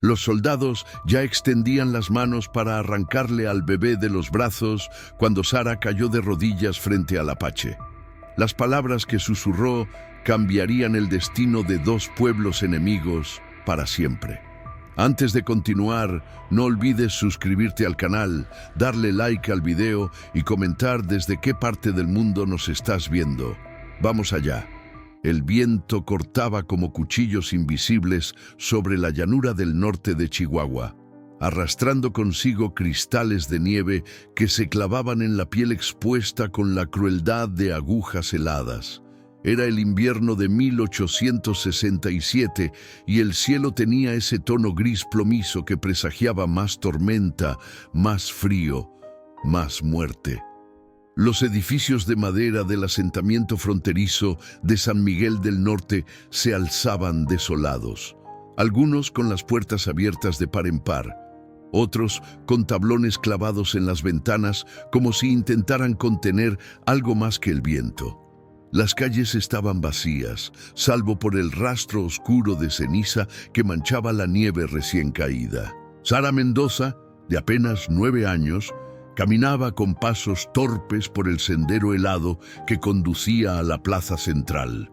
Los soldados ya extendían las manos para arrancarle al bebé de los brazos cuando Sara cayó de rodillas frente al apache. Las palabras que susurró cambiarían el destino de dos pueblos enemigos para siempre. Antes de continuar, no olvides suscribirte al canal, darle like al video y comentar desde qué parte del mundo nos estás viendo. Vamos allá. El viento cortaba como cuchillos invisibles sobre la llanura del norte de Chihuahua, arrastrando consigo cristales de nieve que se clavaban en la piel expuesta con la crueldad de agujas heladas. Era el invierno de 1867 y el cielo tenía ese tono gris plomizo que presagiaba más tormenta, más frío, más muerte. Los edificios de madera del asentamiento fronterizo de San Miguel del Norte se alzaban desolados, algunos con las puertas abiertas de par en par, otros con tablones clavados en las ventanas como si intentaran contener algo más que el viento. Las calles estaban vacías, salvo por el rastro oscuro de ceniza que manchaba la nieve recién caída. Sara Mendoza, de apenas 9 años, caminaba con pasos torpes por el sendero helado que conducía a la plaza central.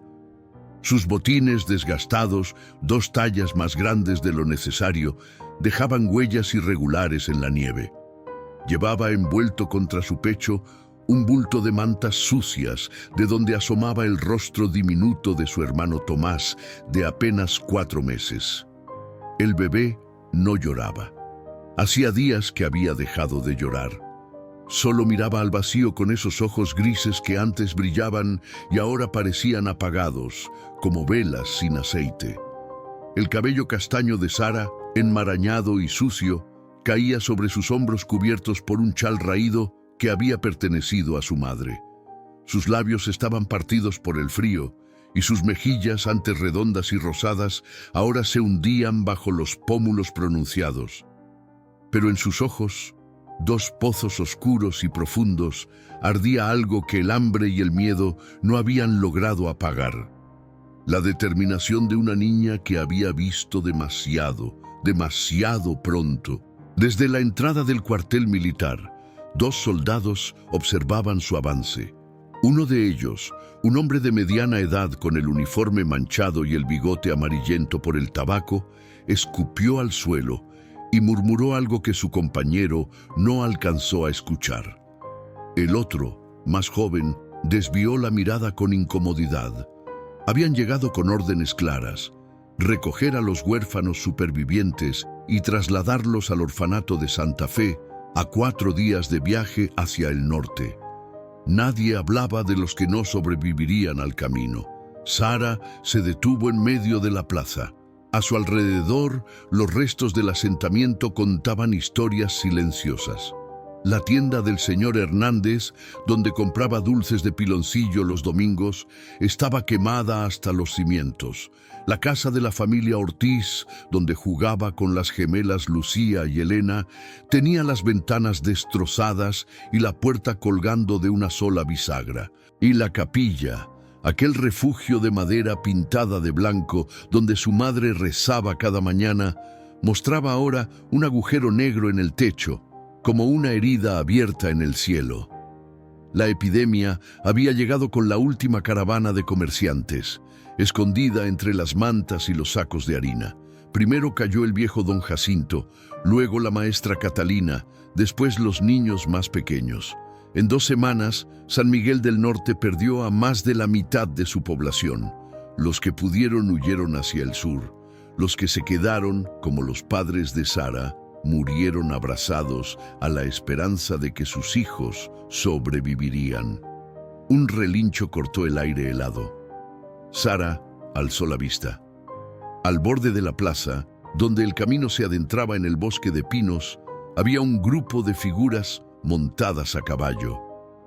Sus botines desgastados, 2 tallas más grandes de lo necesario, dejaban huellas irregulares en la nieve. Llevaba envuelto contra su pecho un bulto de mantas sucias, de donde asomaba el rostro diminuto de su hermano Tomás, de apenas 4 meses. El bebé no lloraba. Hacía días que había dejado de llorar. Solo miraba al vacío con esos ojos grises que antes brillaban y ahora parecían apagados, como velas sin aceite. El cabello castaño de Sara, enmarañado y sucio, caía sobre sus hombros cubiertos por un chal raído que había pertenecido a su madre. Sus labios estaban partidos por el frío y sus mejillas, antes redondas y rosadas, ahora se hundían bajo los pómulos pronunciados. Pero en sus ojos, 2 pozos oscuros y profundos, ardía algo que el hambre y el miedo no habían logrado apagar. La determinación de una niña que había visto demasiado pronto. Desde la entrada del cuartel militar, 2 soldados observaban su avance. Uno de ellos, un hombre de mediana edad con el uniforme manchado y el bigote amarillento por el tabaco, escupió al suelo y murmuró algo que su compañero no alcanzó a escuchar. El otro, más joven, desvió la mirada con incomodidad. Habían llegado con órdenes claras: recoger a los huérfanos supervivientes y trasladarlos al orfanato de Santa Fe, a 4 días de viaje hacia el norte. Nadie hablaba de los que no sobrevivirían al camino. Sara se detuvo en medio de la plaza. A su alrededor, los restos del asentamiento contaban historias silenciosas. La tienda del señor Hernández, donde compraba dulces de piloncillo los domingos, estaba quemada hasta los cimientos. La casa de la familia Ortiz, donde jugaba con las gemelas Lucía y Elena, tenía las ventanas destrozadas y la puerta colgando de una sola bisagra. Y la capilla, aquel refugio de madera pintada de blanco, donde su madre rezaba cada mañana, mostraba ahora un agujero negro en el techo, como una herida abierta en el cielo. La epidemia había llegado con la última caravana de comerciantes, escondida entre las mantas y los sacos de harina. Primero cayó el viejo don Jacinto, luego la maestra Catalina, después los niños más pequeños. En 2 semanas, San Miguel del Norte perdió a más de la mitad de su población. Los que pudieron huyeron hacia el sur. Los que se quedaron, como los padres de Sara, murieron abrazados a la esperanza de que sus hijos sobrevivirían. Un relincho cortó el aire helado. Sara alzó la vista. Al borde de la plaza, donde el camino se adentraba en el bosque de pinos, había un grupo de figuras montadas a caballo.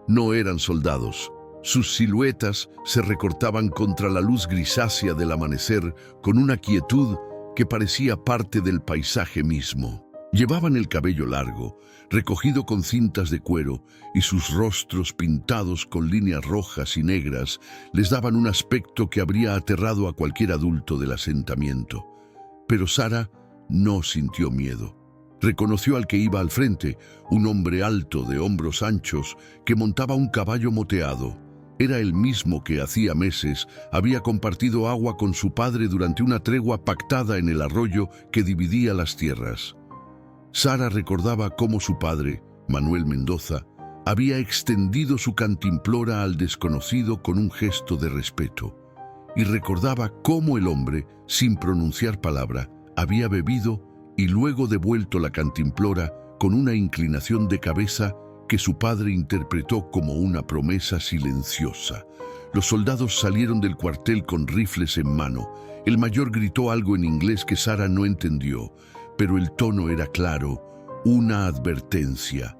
No eran soldados. Sus siluetas se recortaban contra la luz grisácea del amanecer con una quietud que parecía parte del paisaje mismo. Llevaban el cabello largo, recogido con cintas de cuero, y sus rostros pintados con líneas rojas y negras les daban un aspecto que habría aterrado a cualquier adulto del asentamiento. Pero Sara No sintió miedo. Reconoció al que iba al frente, un hombre alto de hombros anchos que montaba un caballo moteado. Era el mismo que hacía meses había compartido agua con su padre durante una tregua pactada en el arroyo que dividía las tierras. Sara recordaba cómo su padre, Manuel Mendoza, había extendido su cantimplora al desconocido con un gesto de respeto, y recordaba cómo el hombre, sin pronunciar palabra, había bebido y luego devuelto la cantimplora con una inclinación de cabeza que su padre interpretó como una promesa silenciosa. Los soldados salieron del cuartel con rifles en mano. El mayor gritó algo en inglés que Sara no entendió, pero el tono era claro, una advertencia.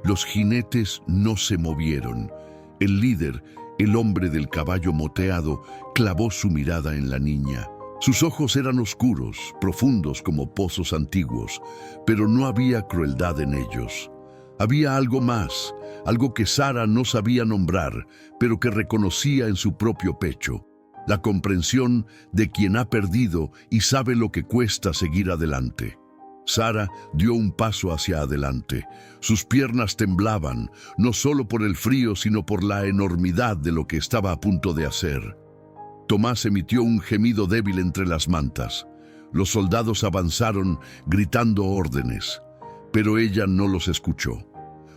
Los jinetes no se movieron. El líder, el hombre del caballo moteado, clavó su mirada en la niña. Sus ojos eran oscuros, profundos como pozos antiguos, pero no había crueldad en ellos. Había algo más, algo que Sara no sabía nombrar, pero que reconocía en su propio pecho. La comprensión de quien ha perdido y sabe lo que cuesta seguir adelante. Sara dio un paso hacia adelante. Sus piernas temblaban, no solo por el frío, sino por la enormidad de lo que estaba a punto de hacer. Tomás emitió un gemido débil entre las mantas. Los soldados avanzaron, gritando órdenes, pero ella no los escuchó.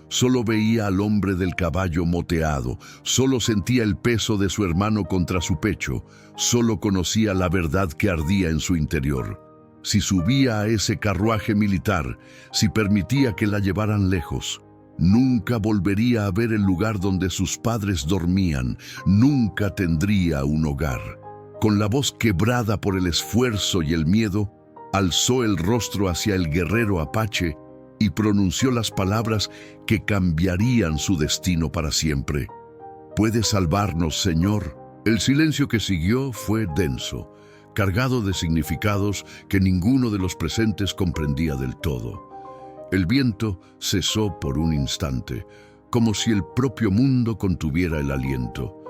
Solo veía al hombre del caballo moteado, solo sentía el peso de su hermano contra su pecho, solo conocía la verdad que ardía en su interior. Si subía a ese carruaje militar, si permitía que la llevaran lejos, nunca volvería a ver el lugar donde sus padres dormían, nunca tendría un hogar. Con la voz quebrada por el esfuerzo y el miedo, alzó el rostro hacia el guerrero apache y pronunció las palabras que cambiarían su destino para siempre. «Puede salvarnos, Señor». El silencio que siguió fue denso, cargado de significados que ninguno de los presentes comprendía del todo. El viento cesó por un instante, como si el propio mundo contuviera el aliento.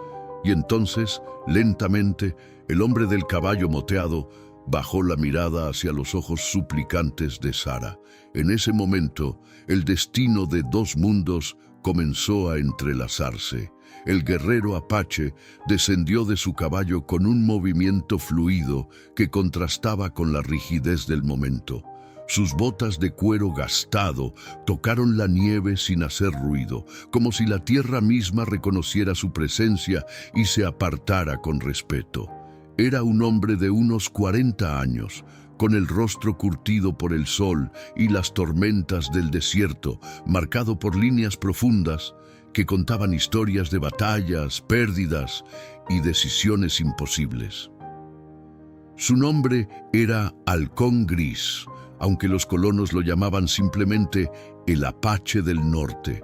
Y entonces, lentamente, el hombre del caballo moteado bajó la mirada hacia los ojos suplicantes de Sara. En ese momento, el destino de dos mundos comenzó a entrelazarse. El guerrero apache descendió de su caballo con un movimiento fluido que contrastaba con la rigidez del momento. Sus botas de cuero gastado tocaron la nieve sin hacer ruido, como si la tierra misma reconociera su presencia y se apartara con respeto. Era un hombre de unos 40 años, con el rostro curtido por el sol y las tormentas del desierto, marcado por líneas profundas que contaban historias de batallas, pérdidas y decisiones imposibles. Su nombre era Halcón Gris, aunque los colonos lo llamaban simplemente el Apache del Norte.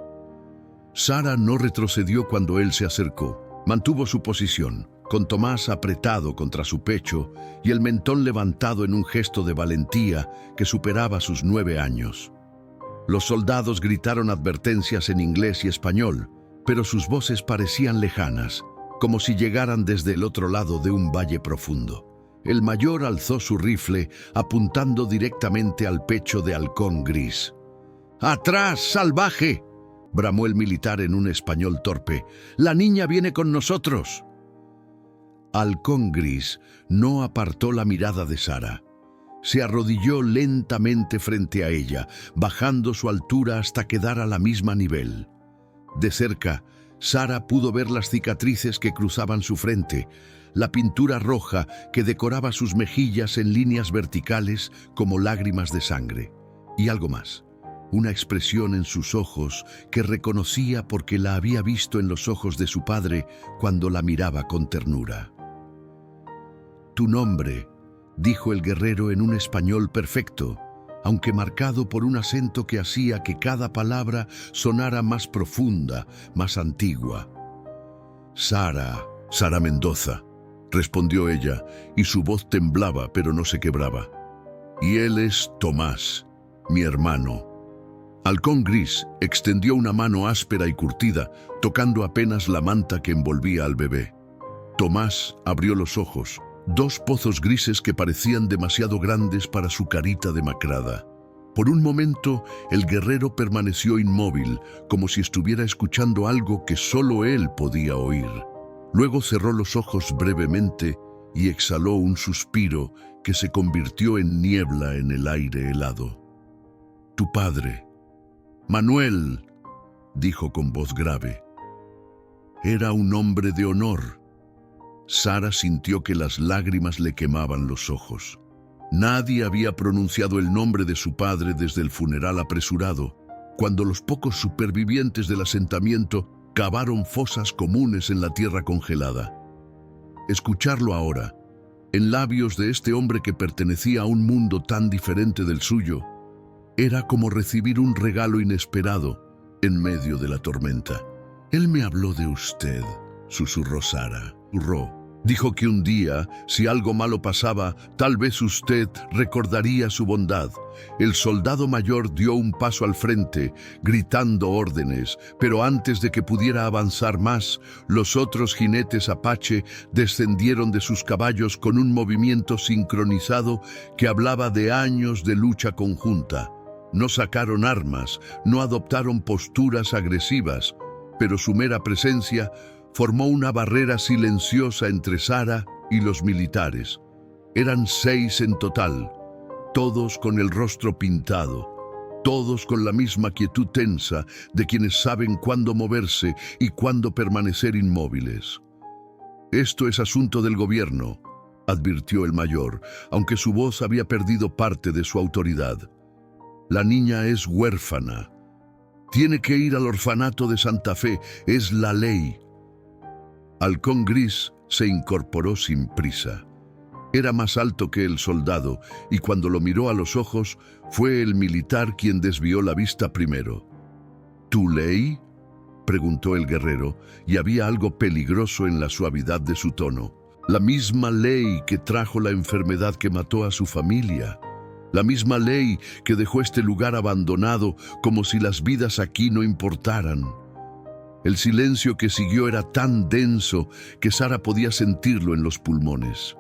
Sara no retrocedió cuando él se acercó. Mantuvo su posición, con Tomás apretado contra su pecho y el mentón levantado en un gesto de valentía que superaba sus 9 años. Los soldados gritaron advertencias en inglés y español, pero sus voces parecían lejanas, como si llegaran desde el otro lado de un valle profundo. El mayor alzó su rifle, apuntando directamente al pecho de Halcón Gris. «¡Atrás, salvaje!», bramó el militar en un español torpe. «¡La niña viene con nosotros!». Halcón Gris no apartó la mirada de Sara. Se arrodilló lentamente frente a ella, bajando su altura hasta quedar a la misma nivel. De cerca, Sara pudo ver las cicatrices que cruzaban su frente, la pintura roja que decoraba sus mejillas en líneas verticales como lágrimas de sangre. Y algo más, una expresión en sus ojos que reconocía porque la había visto en los ojos de su padre cuando la miraba con ternura. «Tu nombre», dijo el guerrero en un español perfecto, aunque marcado por un acento que hacía que cada palabra sonara más profunda, más antigua. «Sara Mendoza», respondió ella, y su voz temblaba pero no se quebraba. «Y él es Tomás, mi hermano». Halcón Gris extendió una mano áspera y curtida, tocando apenas la manta que envolvía al bebé. Tomás abrió los ojos, 2 pozos grises que parecían demasiado grandes para su carita demacrada. Por un momento, el guerrero permaneció inmóvil, como si estuviera escuchando algo que solo él podía oír. Luego cerró los ojos brevemente y exhaló un suspiro que se convirtió en niebla en el aire helado. «Tu padre, Manuel», dijo con voz grave. «Era un hombre de honor». Sara sintió que las lágrimas le quemaban los ojos. Nadie había pronunciado el nombre de su padre desde el funeral apresurado, cuando los pocos supervivientes del asentamiento cavaron fosas comunes en la tierra congelada. Escucharlo ahora, en labios de este hombre que pertenecía a un mundo tan diferente del suyo, era como recibir un regalo inesperado en medio de la tormenta. «Él me habló de usted», susurró Sara. Dijo que un día, si algo malo pasaba, tal vez usted recordaría su bondad. El soldado mayor dio un paso al frente, gritando órdenes, pero antes de que pudiera avanzar más, los otros jinetes apache descendieron de sus caballos con un movimiento sincronizado que hablaba de años de lucha conjunta. No sacaron armas, no adoptaron posturas agresivas, pero su mera presencia formó una barrera silenciosa entre Sara y los militares. Eran 6 en total, todos con el rostro pintado, todos con la misma quietud tensa de quienes saben cuándo moverse y cuándo permanecer inmóviles. «Esto es asunto del gobierno», advirtió el mayor, aunque su voz había perdido parte de su autoridad. «La niña es huérfana. Tiene que ir al orfanato de Santa Fe, es la ley». Halcón Gris se incorporó sin prisa. Era más alto que el soldado, y cuando lo miró a los ojos, fue el militar quien desvió la vista primero. «¿Tu ley?», preguntó el guerrero, y había algo peligroso en la suavidad de su tono. «La misma ley que trajo la enfermedad que mató a su familia. La misma ley que dejó este lugar abandonado como si las vidas aquí no importaran». El silencio que siguió era tan denso que Sara podía sentirlo en los pulmones.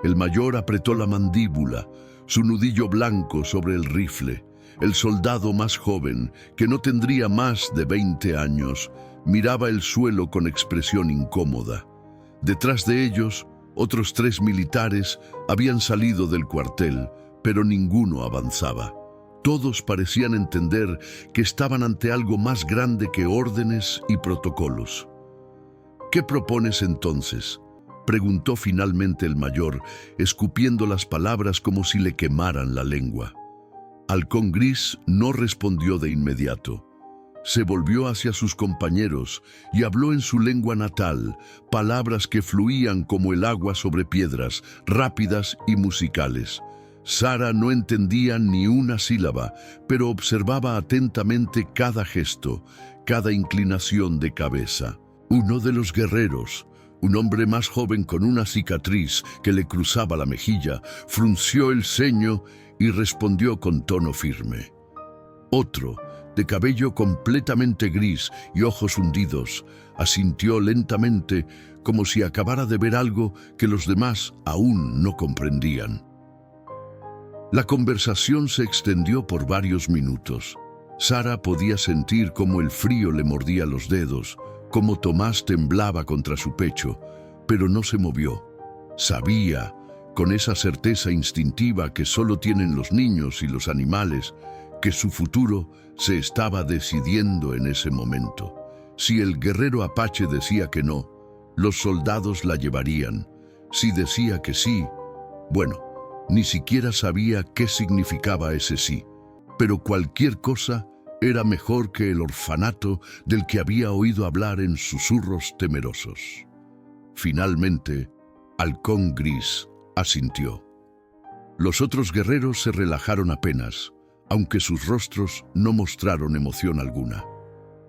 El mayor apretó la mandíbula, su nudillo blanco sobre el rifle. El soldado más joven, que no tendría más de 20 años, miraba el suelo con expresión incómoda. Detrás de ellos, otros 3 militares habían salido del cuartel, pero ninguno avanzaba. Todos parecían entender que estaban ante algo más grande que órdenes y protocolos. «¿Qué propones entonces?», preguntó finalmente el mayor, escupiendo las palabras como si le quemaran la lengua. Halcón Gris no respondió de inmediato. Se volvió hacia sus compañeros y habló en su lengua natal, palabras que fluían como el agua sobre piedras, rápidas y musicales. Sara no entendía ni una sílaba, pero observaba atentamente cada gesto, cada inclinación de cabeza. Uno de los guerreros, un hombre más joven con una cicatriz que le cruzaba la mejilla, frunció el ceño y respondió con tono firme. Otro, de cabello completamente gris y ojos hundidos, asintió lentamente como si acabara de ver algo que los demás aún no comprendían. La conversación se extendió por varios minutos. Sara podía sentir cómo el frío le mordía los dedos, cómo Tomás temblaba contra su pecho, pero no se movió. Sabía, con esa certeza instintiva que solo tienen los niños y los animales, que su futuro se estaba decidiendo en ese momento. Si el guerrero apache decía que no, los soldados la llevarían. Si decía que sí, bueno, ni siquiera sabía qué significaba ese sí, pero cualquier cosa era mejor que el orfanato del que había oído hablar en susurros temerosos. Finalmente, Halcón Gris asintió. Los otros guerreros se relajaron apenas, aunque sus rostros no mostraron emoción alguna.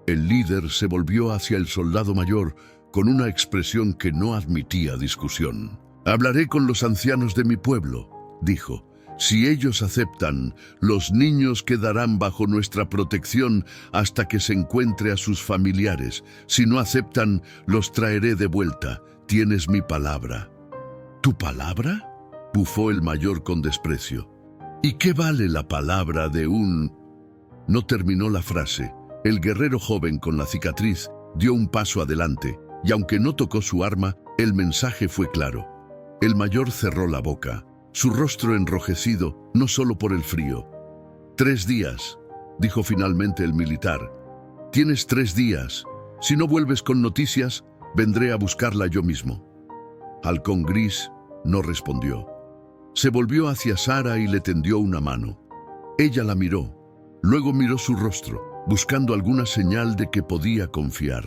El líder se volvió hacia el soldado mayor con una expresión que no admitía discusión. «Hablaré con los ancianos de mi pueblo», dijo. «Si ellos aceptan, los niños quedarán bajo nuestra protección hasta que se encuentre a sus familiares. Si no aceptan, los traeré de vuelta. Tienes mi palabra». ¿Tu palabra?, bufó el mayor con desprecio. ¿Y qué vale la palabra de un...? No terminó la frase. El guerrero joven con la cicatriz dio un paso adelante, y aunque no tocó su arma, el mensaje fue claro. El mayor cerró la boca, su rostro enrojecido, no solo por el frío. 3 días, dijo finalmente el militar. Tienes 3 días. Si no vuelves con noticias, vendré a buscarla yo mismo. Halcón Gris no respondió. Se volvió hacia Sara y le tendió una mano. Ella la miró, luego miró su rostro, buscando alguna señal de que podía confiar,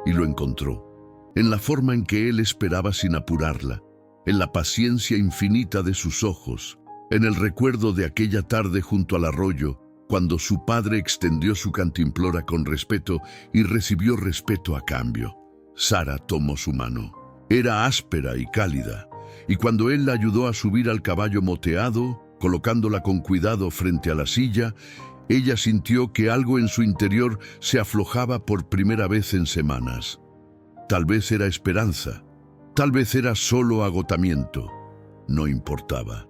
y lo encontró, en la forma en que él esperaba sin apurarla, en la paciencia infinita de sus ojos, en el recuerdo de aquella tarde junto al arroyo, cuando su padre extendió su cantimplora con respeto y recibió respeto a cambio. Sara tomó su mano. Era áspera y cálida, y cuando él la ayudó a subir al caballo moteado, colocándola con cuidado frente a la silla, ella sintió que algo en su interior se aflojaba por primera vez en semanas. Tal vez era esperanza, tal vez era solo agotamiento. No importaba.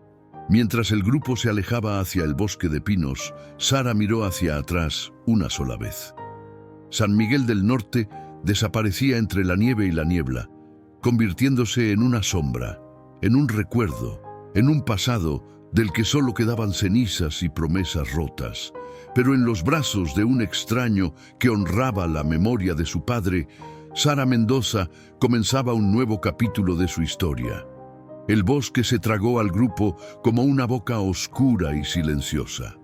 Mientras el grupo se alejaba hacia el bosque de pinos, Sara miró hacia atrás una sola vez. San Miguel del Norte desaparecía entre la nieve y la niebla, convirtiéndose en una sombra, en un recuerdo, en un pasado del que solo quedaban cenizas y promesas rotas. Pero en los brazos de un extraño que honraba la memoria de su padre, Sara Mendoza comenzaba un nuevo capítulo de su historia. El bosque se tragó al grupo como una boca oscura y silenciosa.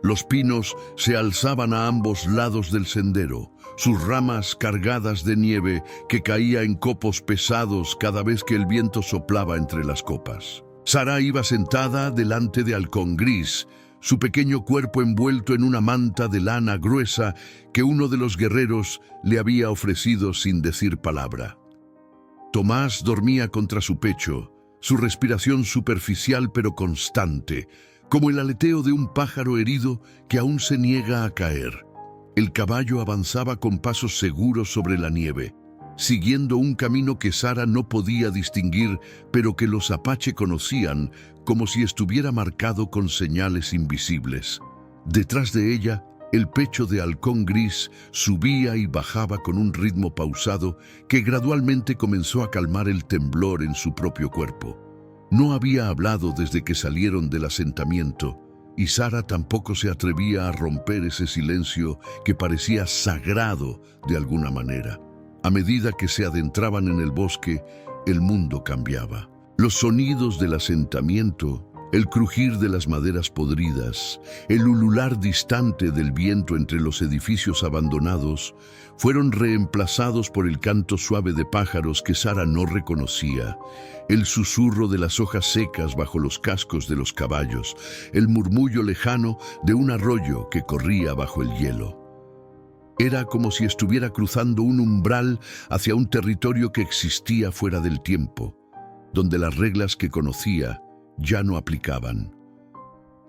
Los pinos se alzaban a ambos lados del sendero, sus ramas cargadas de nieve que caía en copos pesados cada vez que el viento soplaba entre las copas. Sara iba sentada delante de Halcón Gris, su pequeño cuerpo envuelto en una manta de lana gruesa que uno de los guerreros le había ofrecido sin decir palabra. Tomás dormía contra su pecho, su respiración superficial pero constante, como el aleteo de un pájaro herido que aún se niega a caer. El caballo avanzaba con pasos seguros sobre la nieve, siguiendo un camino que Sara no podía distinguir, pero que los apache conocían como si estuviera marcado con señales invisibles. Detrás de ella, el pecho de Halcón Gris subía y bajaba con un ritmo pausado que gradualmente comenzó a calmar el temblor en su propio cuerpo. No había hablado desde que salieron del asentamiento, y Sara tampoco se atrevía a romper ese silencio que parecía sagrado de alguna manera. A medida que se adentraban en el bosque, el mundo cambiaba. Los sonidos del asentamiento, el crujir de las maderas podridas, el ulular distante del viento entre los edificios abandonados, fueron reemplazados por el canto suave de pájaros que Sara no reconocía, el susurro de las hojas secas bajo los cascos de los caballos, el murmullo lejano de un arroyo que corría bajo el hielo. Era como si estuviera cruzando un umbral hacia un territorio que existía fuera del tiempo, donde las reglas que conocía ya no aplicaban.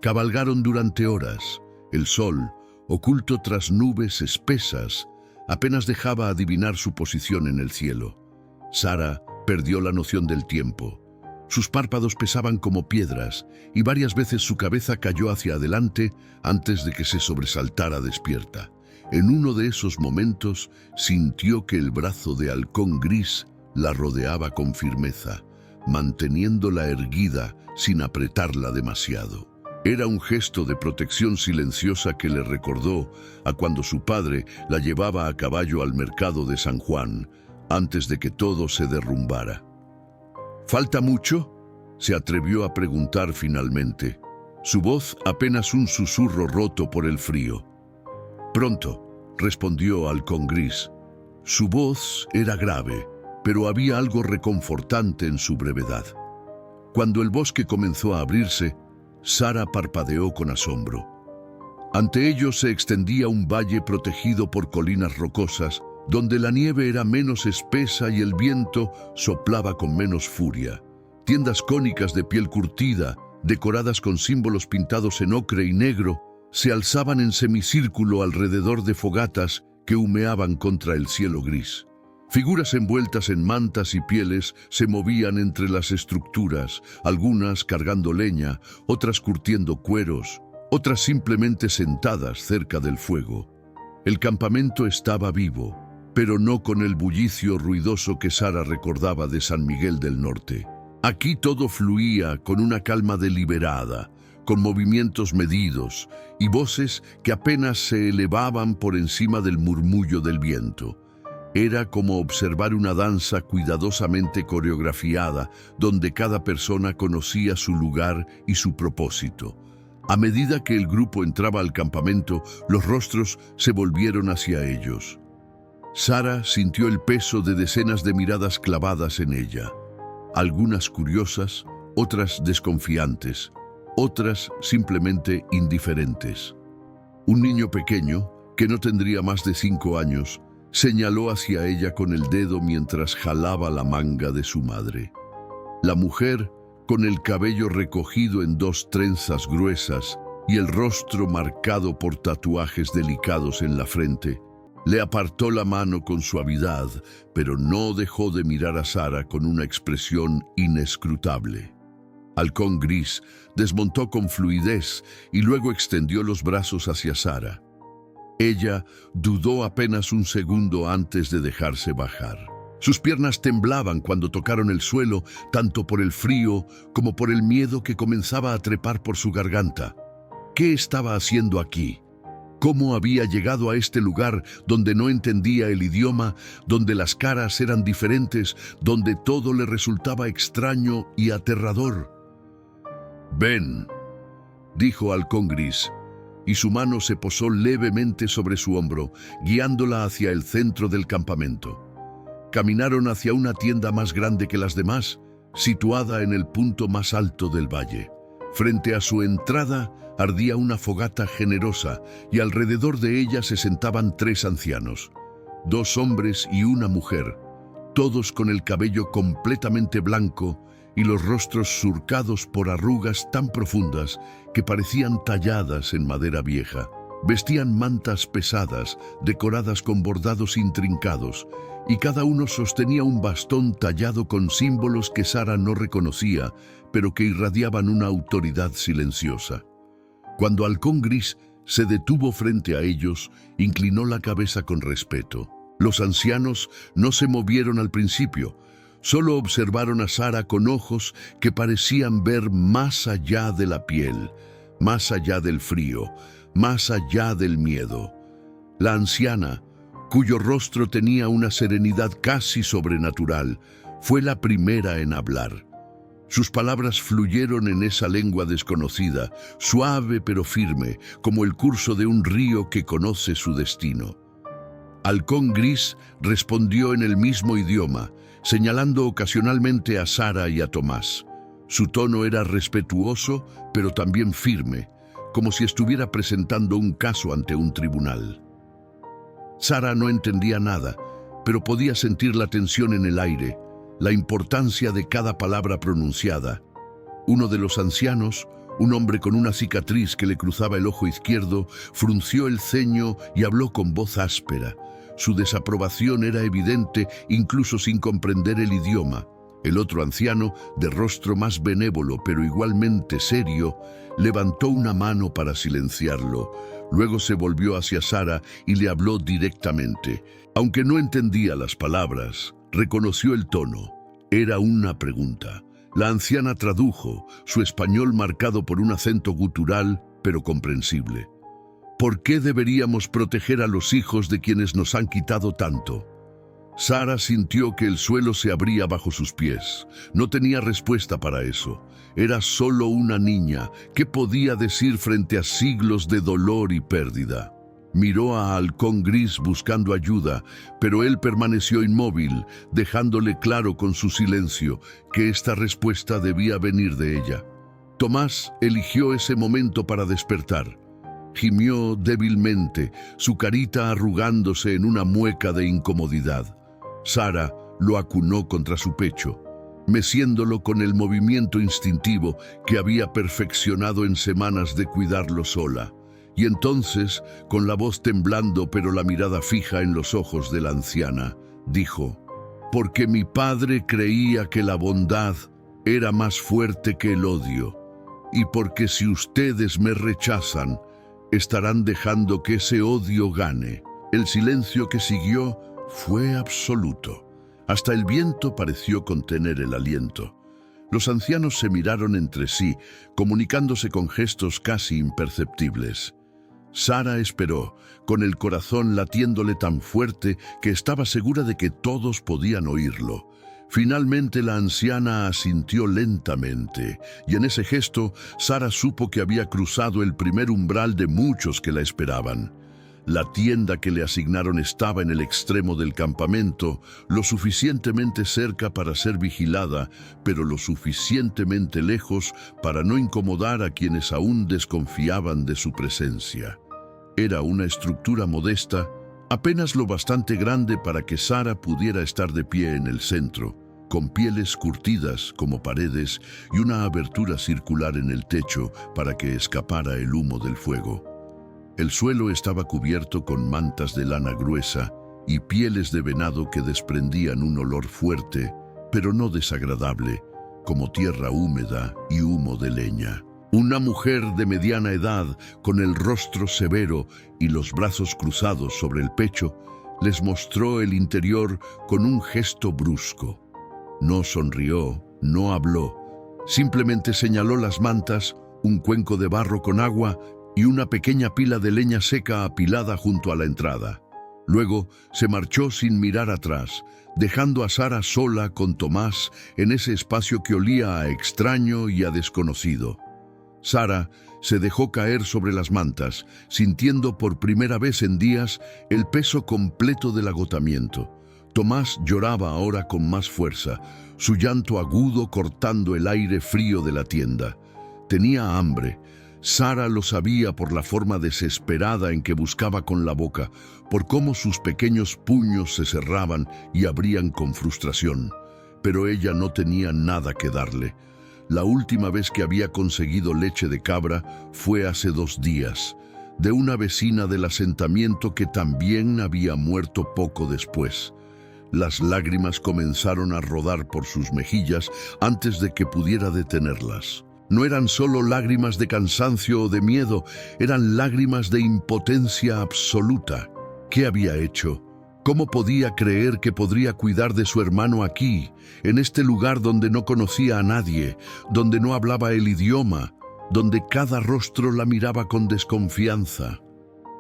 Cabalgaron durante horas. El sol, oculto tras nubes espesas, apenas dejaba adivinar su posición en el cielo. Sara perdió la noción del tiempo. Sus párpados pesaban como piedras y varias veces su cabeza cayó hacia adelante antes de que se sobresaltara despierta. En uno de esos momentos sintió que el brazo de Halcón Gris la rodeaba con firmeza, manteniéndola erguida sin apretarla demasiado. Era un gesto de protección silenciosa que le recordó a cuando su padre la llevaba a caballo al mercado de San Juan, antes de que todo se derrumbara. ¿Falta mucho?, se atrevió a preguntar finalmente, su voz apenas un susurro roto por el frío. Pronto, respondió Halcón Gris. Su voz era grave, pero había algo reconfortante en su brevedad. Cuando el bosque comenzó a abrirse, Sara parpadeó con asombro. Ante ellos se extendía un valle protegido por colinas rocosas, donde la nieve era menos espesa y el viento soplaba con menos furia. Tiendas cónicas de piel curtida, decoradas con símbolos pintados en ocre y negro, se alzaban en semicírculo alrededor de fogatas que humeaban contra el cielo gris. Figuras envueltas en mantas y pieles se movían entre las estructuras, algunas cargando leña, otras curtiendo cueros, otras simplemente sentadas cerca del fuego. El campamento estaba vivo, pero no con el bullicio ruidoso que Sara recordaba de San Miguel del Norte. Aquí todo fluía con una calma deliberada, con movimientos medidos y voces que apenas se elevaban por encima del murmullo del viento. Era como observar una danza cuidadosamente coreografiada, donde cada persona conocía su lugar y su propósito. A medida que el grupo entraba al campamento, los rostros se volvieron hacia ellos. Sara sintió el peso de decenas de miradas clavadas en ella. Algunas curiosas, otras desconfiantes, otras simplemente indiferentes. Un niño pequeño, que no tendría más de 5 años, señaló hacia ella con el dedo mientras jalaba la manga de su madre. La mujer, con el cabello recogido en 2 trenzas gruesas y el rostro marcado por tatuajes delicados en la frente, le apartó la mano con suavidad, pero no dejó de mirar a Sara con una expresión inescrutable. Halcón Gris desmontó con fluidez y luego extendió los brazos hacia Sara. Ella dudó apenas un segundo antes de dejarse bajar. Sus piernas temblaban cuando tocaron el suelo, tanto por el frío como por el miedo que comenzaba a trepar por su garganta. ¿Qué estaba haciendo aquí? ¿Cómo había llegado a este lugar donde no entendía el idioma, donde las caras eran diferentes, donde todo le resultaba extraño y aterrador? «Ven», dijo Halcón Gris, y su mano se posó levemente sobre su hombro, guiándola hacia el centro del campamento. Caminaron hacia una tienda más grande que las demás, situada en el punto más alto del valle. Frente a su entrada ardía una fogata generosa y alrededor de ella se sentaban 3 ancianos, 2 hombres y una mujer, todos con el cabello completamente blanco y los rostros surcados por arrugas tan profundas que parecían talladas en madera vieja. Vestían mantas pesadas, decoradas con bordados intrincados, y cada uno sostenía un bastón tallado con símbolos que Sara no reconocía, pero que irradiaban una autoridad silenciosa. Cuando Halcón Gris se detuvo frente a ellos, inclinó la cabeza con respeto. Los ancianos no se movieron al principio, solo observaron a Sara con ojos que parecían ver más allá de la piel, más allá del frío, más allá del miedo. La anciana, cuyo rostro tenía una serenidad casi sobrenatural, fue la primera en hablar. Sus palabras fluyeron en esa lengua desconocida, suave pero firme, como el curso de un río que conoce su destino. Halcón Gris respondió en el mismo idioma, señalando ocasionalmente a Sara y a Tomás. Su tono era respetuoso, pero también firme, como si estuviera presentando un caso ante un tribunal. Sara no entendía nada, pero podía sentir la tensión en el aire, la importancia de cada palabra pronunciada. Uno de los ancianos, un hombre con una cicatriz que le cruzaba el ojo izquierdo, frunció el ceño y habló con voz áspera. Su desaprobación era evidente incluso sin comprender el idioma. El otro anciano, de rostro más benévolo pero igualmente serio, levantó una mano para silenciarlo. Luego se volvió hacia Sara y le habló directamente. Aunque no entendía las palabras, reconoció el tono. Era una pregunta. La anciana tradujo, su español marcado por un acento gutural pero comprensible. ¿Por qué deberíamos proteger a los hijos de quienes nos han quitado tanto? Sara sintió que el suelo se abría bajo sus pies. No tenía respuesta para eso. Era solo una niña. ¿Qué podía decir frente a siglos de dolor y pérdida? Miró a Halcón Gris buscando ayuda, pero él permaneció inmóvil, dejándole claro con su silencio que esta respuesta debía venir de ella. Tomás eligió ese momento para despertar. Gimió débilmente, su carita arrugándose en una mueca de incomodidad. Sara lo acunó contra su pecho, meciéndolo con el movimiento instintivo que había perfeccionado en semanas de cuidarlo sola. Y entonces, con la voz temblando pero la mirada fija en los ojos de la anciana, dijo, porque mi padre creía que la bondad era más fuerte que el odio, y porque si ustedes me rechazan, estarán dejando que ese odio gane. El silencio que siguió fue absoluto. Hasta el viento pareció contener el aliento. Los ancianos se miraron entre sí, comunicándose con gestos casi imperceptibles. Sara esperó, con el corazón latiéndole tan fuerte que estaba segura de que todos podían oírlo. Finalmente la anciana asintió lentamente, y en ese gesto Sara supo que había cruzado el primer umbral de muchos que la esperaban. La tienda que le asignaron estaba en el extremo del campamento, lo suficientemente cerca para ser vigilada, pero lo suficientemente lejos para no incomodar a quienes aún desconfiaban de su presencia. Era una estructura modesta, apenas lo bastante grande para que Sara pudiera estar de pie en el centro, con pieles curtidas como paredes y una abertura circular en el techo para que escapara el humo del fuego. El suelo estaba cubierto con mantas de lana gruesa y pieles de venado que desprendían un olor fuerte, pero no desagradable, como tierra húmeda y humo de leña. Una mujer de mediana edad, con el rostro severo y los brazos cruzados sobre el pecho, les mostró el interior con un gesto brusco. No sonrió, no habló, simplemente señaló las mantas, un cuenco de barro con agua y una pequeña pila de leña seca apilada junto a la entrada. Luego se marchó sin mirar atrás, dejando a Sara sola con Tomás en ese espacio que olía a extraño y a desconocido. Sara se dejó caer sobre las mantas, sintiendo por primera vez en días el peso completo del agotamiento. Tomás lloraba ahora con más fuerza, su llanto agudo cortando el aire frío de la tienda. Tenía hambre. Sara lo sabía por la forma desesperada en que buscaba con la boca, por cómo sus pequeños puños se cerraban y abrían con frustración. Pero ella no tenía nada que darle. La última vez que había conseguido leche de cabra fue hace 2 días, de una vecina del asentamiento que también había muerto poco después. Las lágrimas comenzaron a rodar por sus mejillas antes de que pudiera detenerlas. No eran solo lágrimas de cansancio o de miedo, eran lágrimas de impotencia absoluta. ¿Qué había hecho? ¿Cómo podía creer que podría cuidar de su hermano aquí, en este lugar donde no conocía a nadie, donde no hablaba el idioma, donde cada rostro la miraba con desconfianza?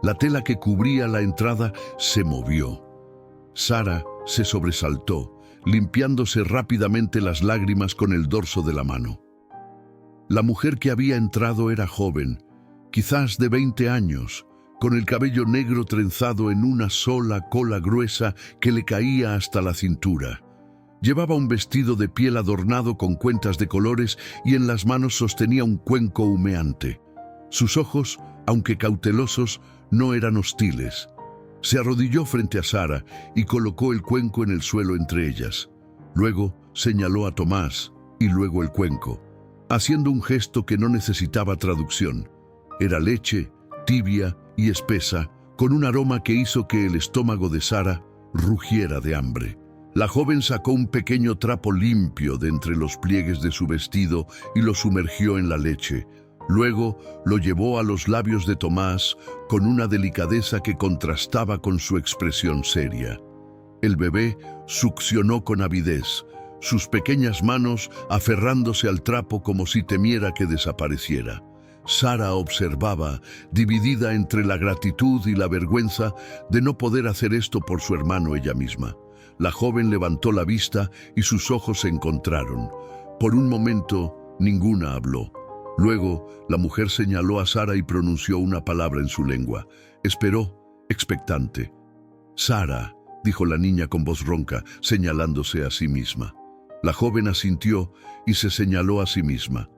La tela que cubría la entrada se movió. Sara se sobresaltó, limpiándose rápidamente las lágrimas con el dorso de la mano. La mujer que había entrado era joven, quizás de 20 años, con el cabello negro trenzado en una sola cola gruesa que le caía hasta la cintura. Llevaba un vestido de piel adornado con cuentas de colores y en las manos sostenía un cuenco humeante. Sus ojos, aunque cautelosos, no eran hostiles. Se arrodilló frente a Sara y colocó el cuenco en el suelo entre ellas. Luego señaló a Tomás y luego el cuenco, haciendo un gesto que no necesitaba traducción. Era leche, tibia y espesa, con un aroma que hizo que el estómago de Sara rugiera de hambre. La joven sacó un pequeño trapo limpio de entre los pliegues de su vestido y lo sumergió en la leche. Luego lo llevó a los labios de Tomás con una delicadeza que contrastaba con su expresión seria. El bebé succionó con avidez, sus pequeñas manos aferrándose al trapo como si temiera que desapareciera. Sara observaba, dividida entre la gratitud y la vergüenza de no poder hacer esto por su hermano ella misma. La joven levantó la vista y sus ojos se encontraron. Por un momento, ninguna habló. Luego, la mujer señaló a Sara y pronunció una palabra en su lengua. Esperó, expectante. «Sara», dijo la niña con voz ronca, señalándose a sí misma. La joven asintió y se señaló a sí misma.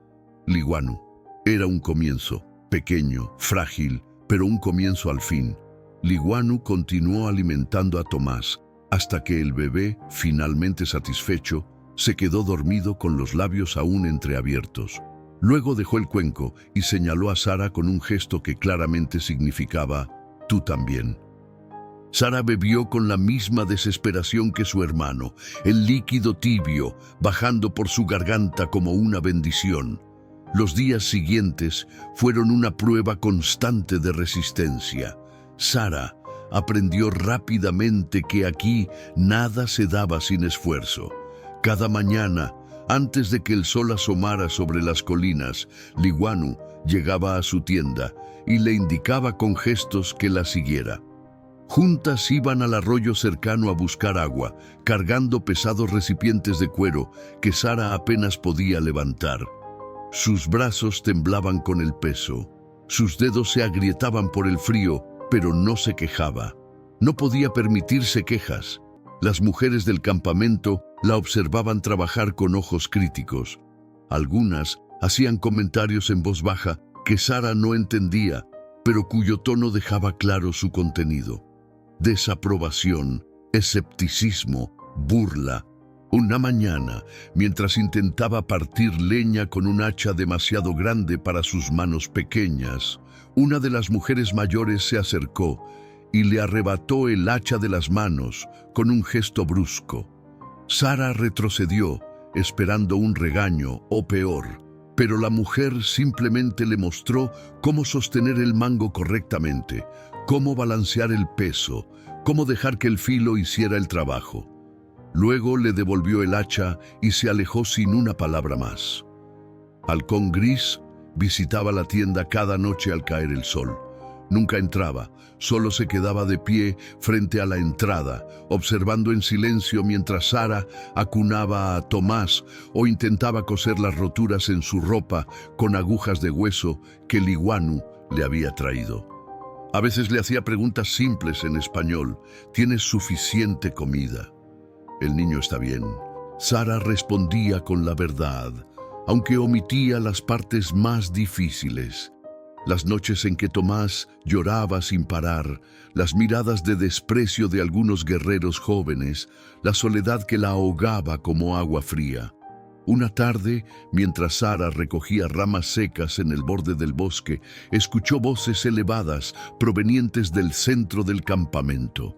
Liguanu. Era un comienzo, pequeño, frágil, pero un comienzo al fin. Liguanu continuó alimentando a Tomás hasta que el bebé, finalmente satisfecho, se quedó dormido con los labios aún entreabiertos. Luego dejó el cuenco y señaló a Sara con un gesto que claramente significaba «tú también». Sara bebió con la misma desesperación que su hermano, el líquido tibio bajando por su garganta como una bendición. Los días siguientes fueron una prueba constante de resistencia. Sara aprendió rápidamente que aquí nada se daba sin esfuerzo. Cada mañana, antes de que el sol asomara sobre las colinas, Liguanu llegaba a su tienda y le indicaba con gestos que la siguiera. Juntas iban al arroyo cercano a buscar agua, cargando pesados recipientes de cuero que Sara apenas podía levantar. Sus brazos temblaban con el peso, sus dedos se agrietaban por el frío, pero no se quejaba. No podía permitirse quejas. Las mujeres del campamento la observaban trabajar con ojos críticos. Algunas hacían comentarios en voz baja que Sara no entendía, pero cuyo tono dejaba claro su contenido. Desaprobación, escepticismo, burla. Una mañana, mientras intentaba partir leña con un hacha demasiado grande para sus manos pequeñas, una de las mujeres mayores se acercó y le arrebató el hacha de las manos con un gesto brusco. Sara retrocedió, esperando un regaño o peor, pero la mujer simplemente le mostró cómo sostener el mango correctamente, cómo balancear el peso, cómo dejar que el filo hiciera el trabajo. Luego le devolvió el hacha y se alejó sin una palabra más. Halcón Gris visitaba la tienda cada noche al caer el sol. Nunca entraba, solo se quedaba de pie frente a la entrada, observando en silencio mientras Sara acunaba a Tomás o intentaba coser las roturas en su ropa con agujas de hueso que Liguanu le había traído. A veces le hacía preguntas simples en español. ¿Tienes suficiente comida? El niño está bien. Sara respondía con la verdad, aunque omitía las partes más difíciles. Las noches en que Tomás lloraba sin parar, las miradas de desprecio de algunos guerreros jóvenes, la soledad que la ahogaba como agua fría. Una tarde, mientras Sara recogía ramas secas en el borde del bosque, escuchó voces elevadas provenientes del centro del campamento.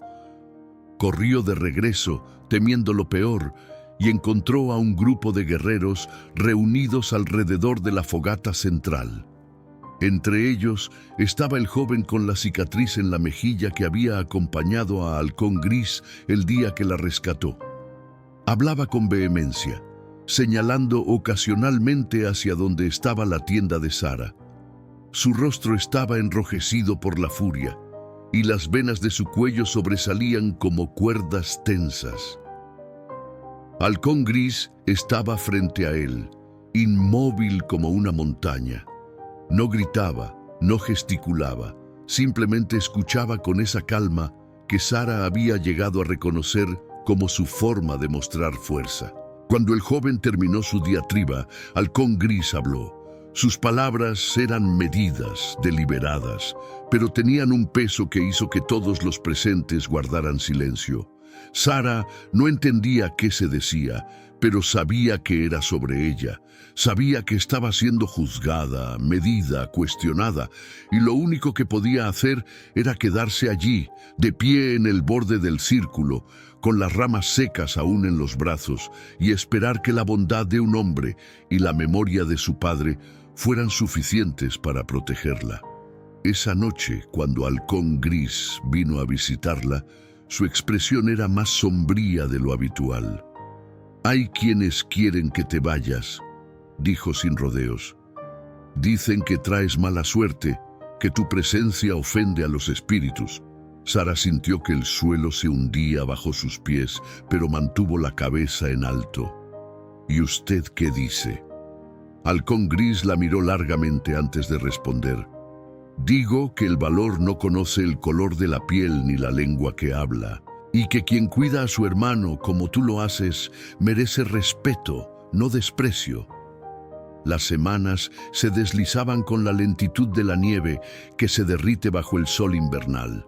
Corrió de regreso, temiendo lo peor, y encontró a un grupo de guerreros reunidos alrededor de la fogata central. Entre ellos estaba el joven con la cicatriz en la mejilla que había acompañado a Halcón Gris el día que la rescató. Hablaba con vehemencia, señalando ocasionalmente hacia donde estaba la tienda de Sara. Su rostro estaba enrojecido por la furia, y las venas de su cuello sobresalían como cuerdas tensas. Halcón Gris estaba frente a él, inmóvil como una montaña. No gritaba, no gesticulaba, simplemente escuchaba con esa calma que Sara había llegado a reconocer como su forma de mostrar fuerza. Cuando el joven terminó su diatriba, Halcón Gris habló. Sus palabras eran medidas, deliberadas, pero tenían un peso que hizo que todos los presentes guardaran silencio. Sara no entendía qué se decía, pero sabía que era sobre ella. Sabía que estaba siendo juzgada, medida, cuestionada, y lo único que podía hacer era quedarse allí, de pie en el borde del círculo, con las ramas secas aún en los brazos, y esperar que la bondad de un hombre y la memoria de su padre fueran suficientes para protegerla. Esa noche, cuando Halcón Gris vino a visitarla, su expresión era más sombría de lo habitual. «Hay quienes quieren que te vayas», dijo sin rodeos. «Dicen que traes mala suerte, que tu presencia ofende a los espíritus». Sara sintió que el suelo se hundía bajo sus pies, pero mantuvo la cabeza en alto. «¿Y usted qué dice?» Halcón Gris la miró largamente antes de responder. «Digo que el valor no conoce el color de la piel ni la lengua que habla, y que quien cuida a su hermano como tú lo haces merece respeto, no desprecio». Las semanas se deslizaban con la lentitud de la nieve que se derrite bajo el sol invernal.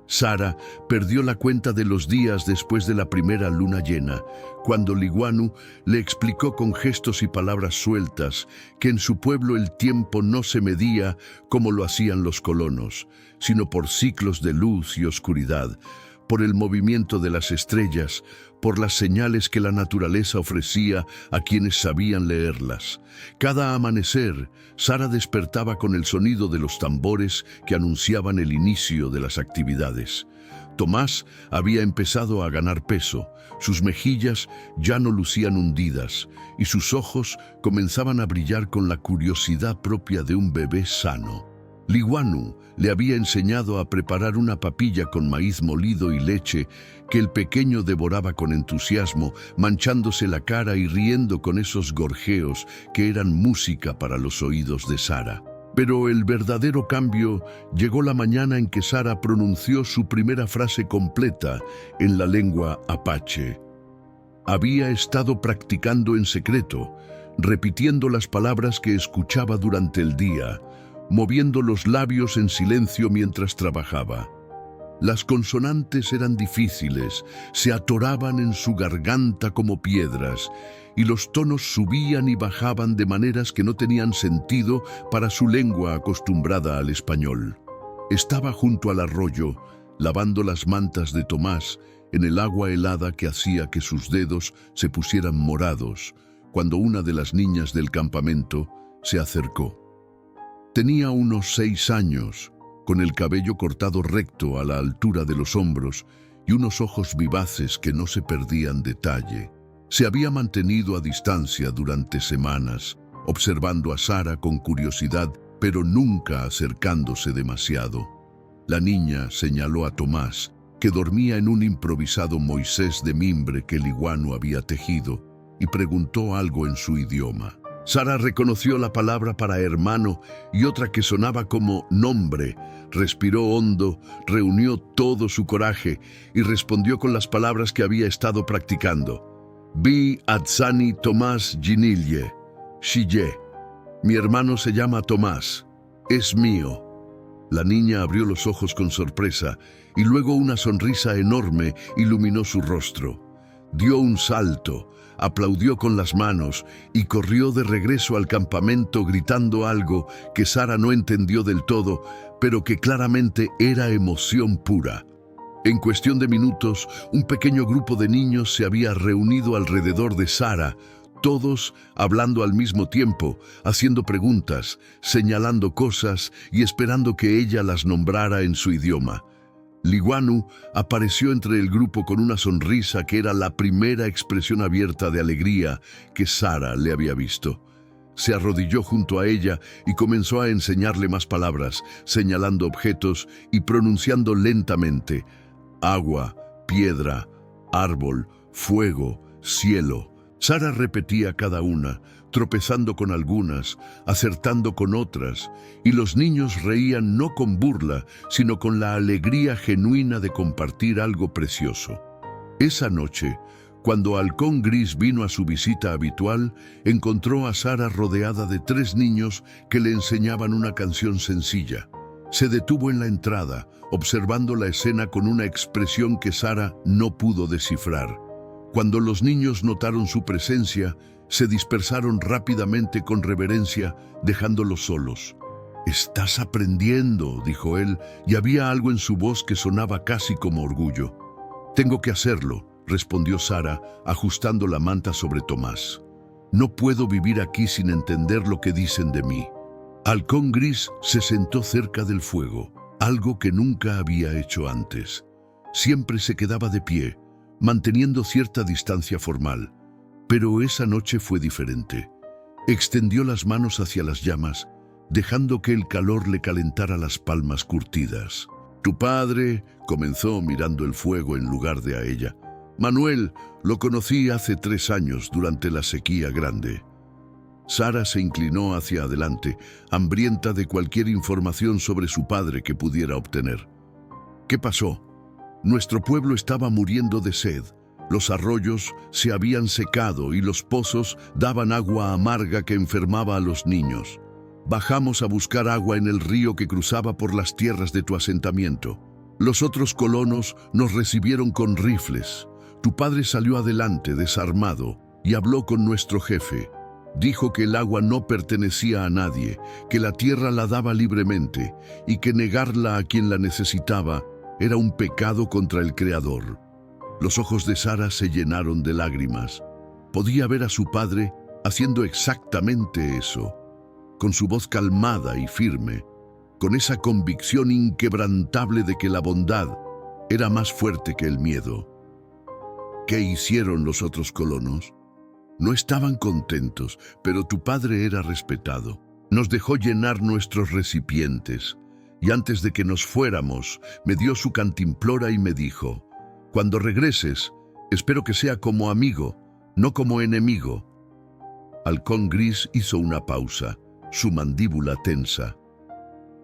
Sara perdió la cuenta de los días después de la primera luna llena, cuando Liguanu le explicó con gestos y palabras sueltas que en su pueblo el tiempo no se medía como lo hacían los colonos, sino por ciclos de luz y oscuridad, por el movimiento de las estrellas, por las señales que la naturaleza ofrecía a quienes sabían leerlas. Cada amanecer, Sara despertaba con el sonido de los tambores que anunciaban el inicio de las actividades. Tomás había empezado a ganar peso, sus mejillas ya no lucían hundidas y sus ojos comenzaban a brillar con la curiosidad propia de un bebé sano. Liguanu le había enseñado a preparar una papilla con maíz molido y leche que el pequeño devoraba con entusiasmo, manchándose la cara y riendo con esos gorjeos que eran música para los oídos de Sara. Pero el verdadero cambio llegó la mañana en que Sara pronunció su primera frase completa en la lengua apache. Había estado practicando en secreto, repitiendo las palabras que escuchaba durante el día, moviendo los labios en silencio mientras trabajaba. Las consonantes eran difíciles, se atoraban en su garganta como piedras, y los tonos subían y bajaban de maneras que no tenían sentido para su lengua acostumbrada al español. Estaba junto al arroyo, lavando las mantas de Tomás en el agua helada que hacía que sus dedos se pusieran morados, cuando una de las niñas del campamento se acercó. Tenía unos 6 años, con el cabello cortado recto a la altura de los hombros y unos ojos vivaces que no se perdían detalle. Se había mantenido a distancia durante semanas, observando a Sara con curiosidad, pero nunca acercándose demasiado. La niña señaló a Tomás, que dormía en un improvisado Moisés de mimbre que Liguanu había tejido, y preguntó algo en su idioma. Sara reconoció la palabra para hermano y otra que sonaba como nombre. Respiró hondo, reunió todo su coraje y respondió con las palabras que había estado practicando. Bi Atzani Tomás Ginilye, Shille. Mi hermano se llama Tomás. Es mío. La niña abrió los ojos con sorpresa y luego una sonrisa enorme iluminó su rostro. Dio un salto, aplaudió con las manos y corrió de regreso al campamento gritando algo que Sara no entendió del todo, pero que claramente era emoción pura. En cuestión de minutos, un pequeño grupo de niños se había reunido alrededor de Sara, todos hablando al mismo tiempo, haciendo preguntas, señalando cosas y esperando que ella las nombrara en su idioma. Liguanu apareció entre el grupo con una sonrisa que era la primera expresión abierta de alegría que Sara le había visto. Se arrodilló junto a ella y comenzó a enseñarle más palabras, señalando objetos y pronunciando lentamente: agua, piedra, árbol, fuego, cielo. Sara repetía cada una, tropezando con algunas, acertando con otras, y los niños reían no con burla, sino con la alegría genuina de compartir algo precioso. Esa noche, cuando Halcón Gris vino a su visita habitual, encontró a Sara rodeada de 3 niños que le enseñaban una canción sencilla. Se detuvo en la entrada, observando la escena con una expresión que Sara no pudo descifrar. Cuando los niños notaron su presencia, se dispersaron rápidamente con reverencia, dejándolos solos. «Estás aprendiendo», dijo él, y había algo en su voz que sonaba casi como orgullo. «Tengo que hacerlo», respondió Sara, ajustando la manta sobre Tomás. «No puedo vivir aquí sin entender lo que dicen de mí». Halcón Gris se sentó cerca del fuego, algo que nunca había hecho antes. Siempre se quedaba de pie, manteniendo cierta distancia formal. Pero esa noche fue diferente. Extendió las manos hacia las llamas, dejando que el calor le calentara las palmas curtidas. «Tu padre», comenzó mirando el fuego en lugar de a ella. «Manuel, lo conocí hace 3 años durante la sequía grande». Sara se inclinó hacia adelante, hambrienta de cualquier información sobre su padre que pudiera obtener. «¿Qué pasó?» «Nuestro pueblo estaba muriendo de sed. Los arroyos se habían secado y los pozos daban agua amarga que enfermaba a los niños. Bajamos a buscar agua en el río que cruzaba por las tierras de tu asentamiento. Los otros colonos nos recibieron con rifles. Tu padre salió adelante, desarmado, y habló con nuestro jefe. Dijo que el agua no pertenecía a nadie, que la tierra la daba libremente y que negarla a quien la necesitaba Era un pecado contra el Creador. Los ojos de Sara se llenaron de lágrimas. Podía ver a su padre haciendo exactamente eso, con su voz calmada y firme, con esa convicción inquebrantable de que la bondad era más fuerte que el miedo. ¿Qué hicieron los otros colonos? No estaban contentos, pero tu padre era respetado. Nos dejó llenar nuestros recipientes, y antes de que nos fuéramos, me dio su cantimplora y me dijo: «Cuando regreses, espero que sea como amigo, no como enemigo». Halcón Gris hizo una pausa, su mandíbula tensa.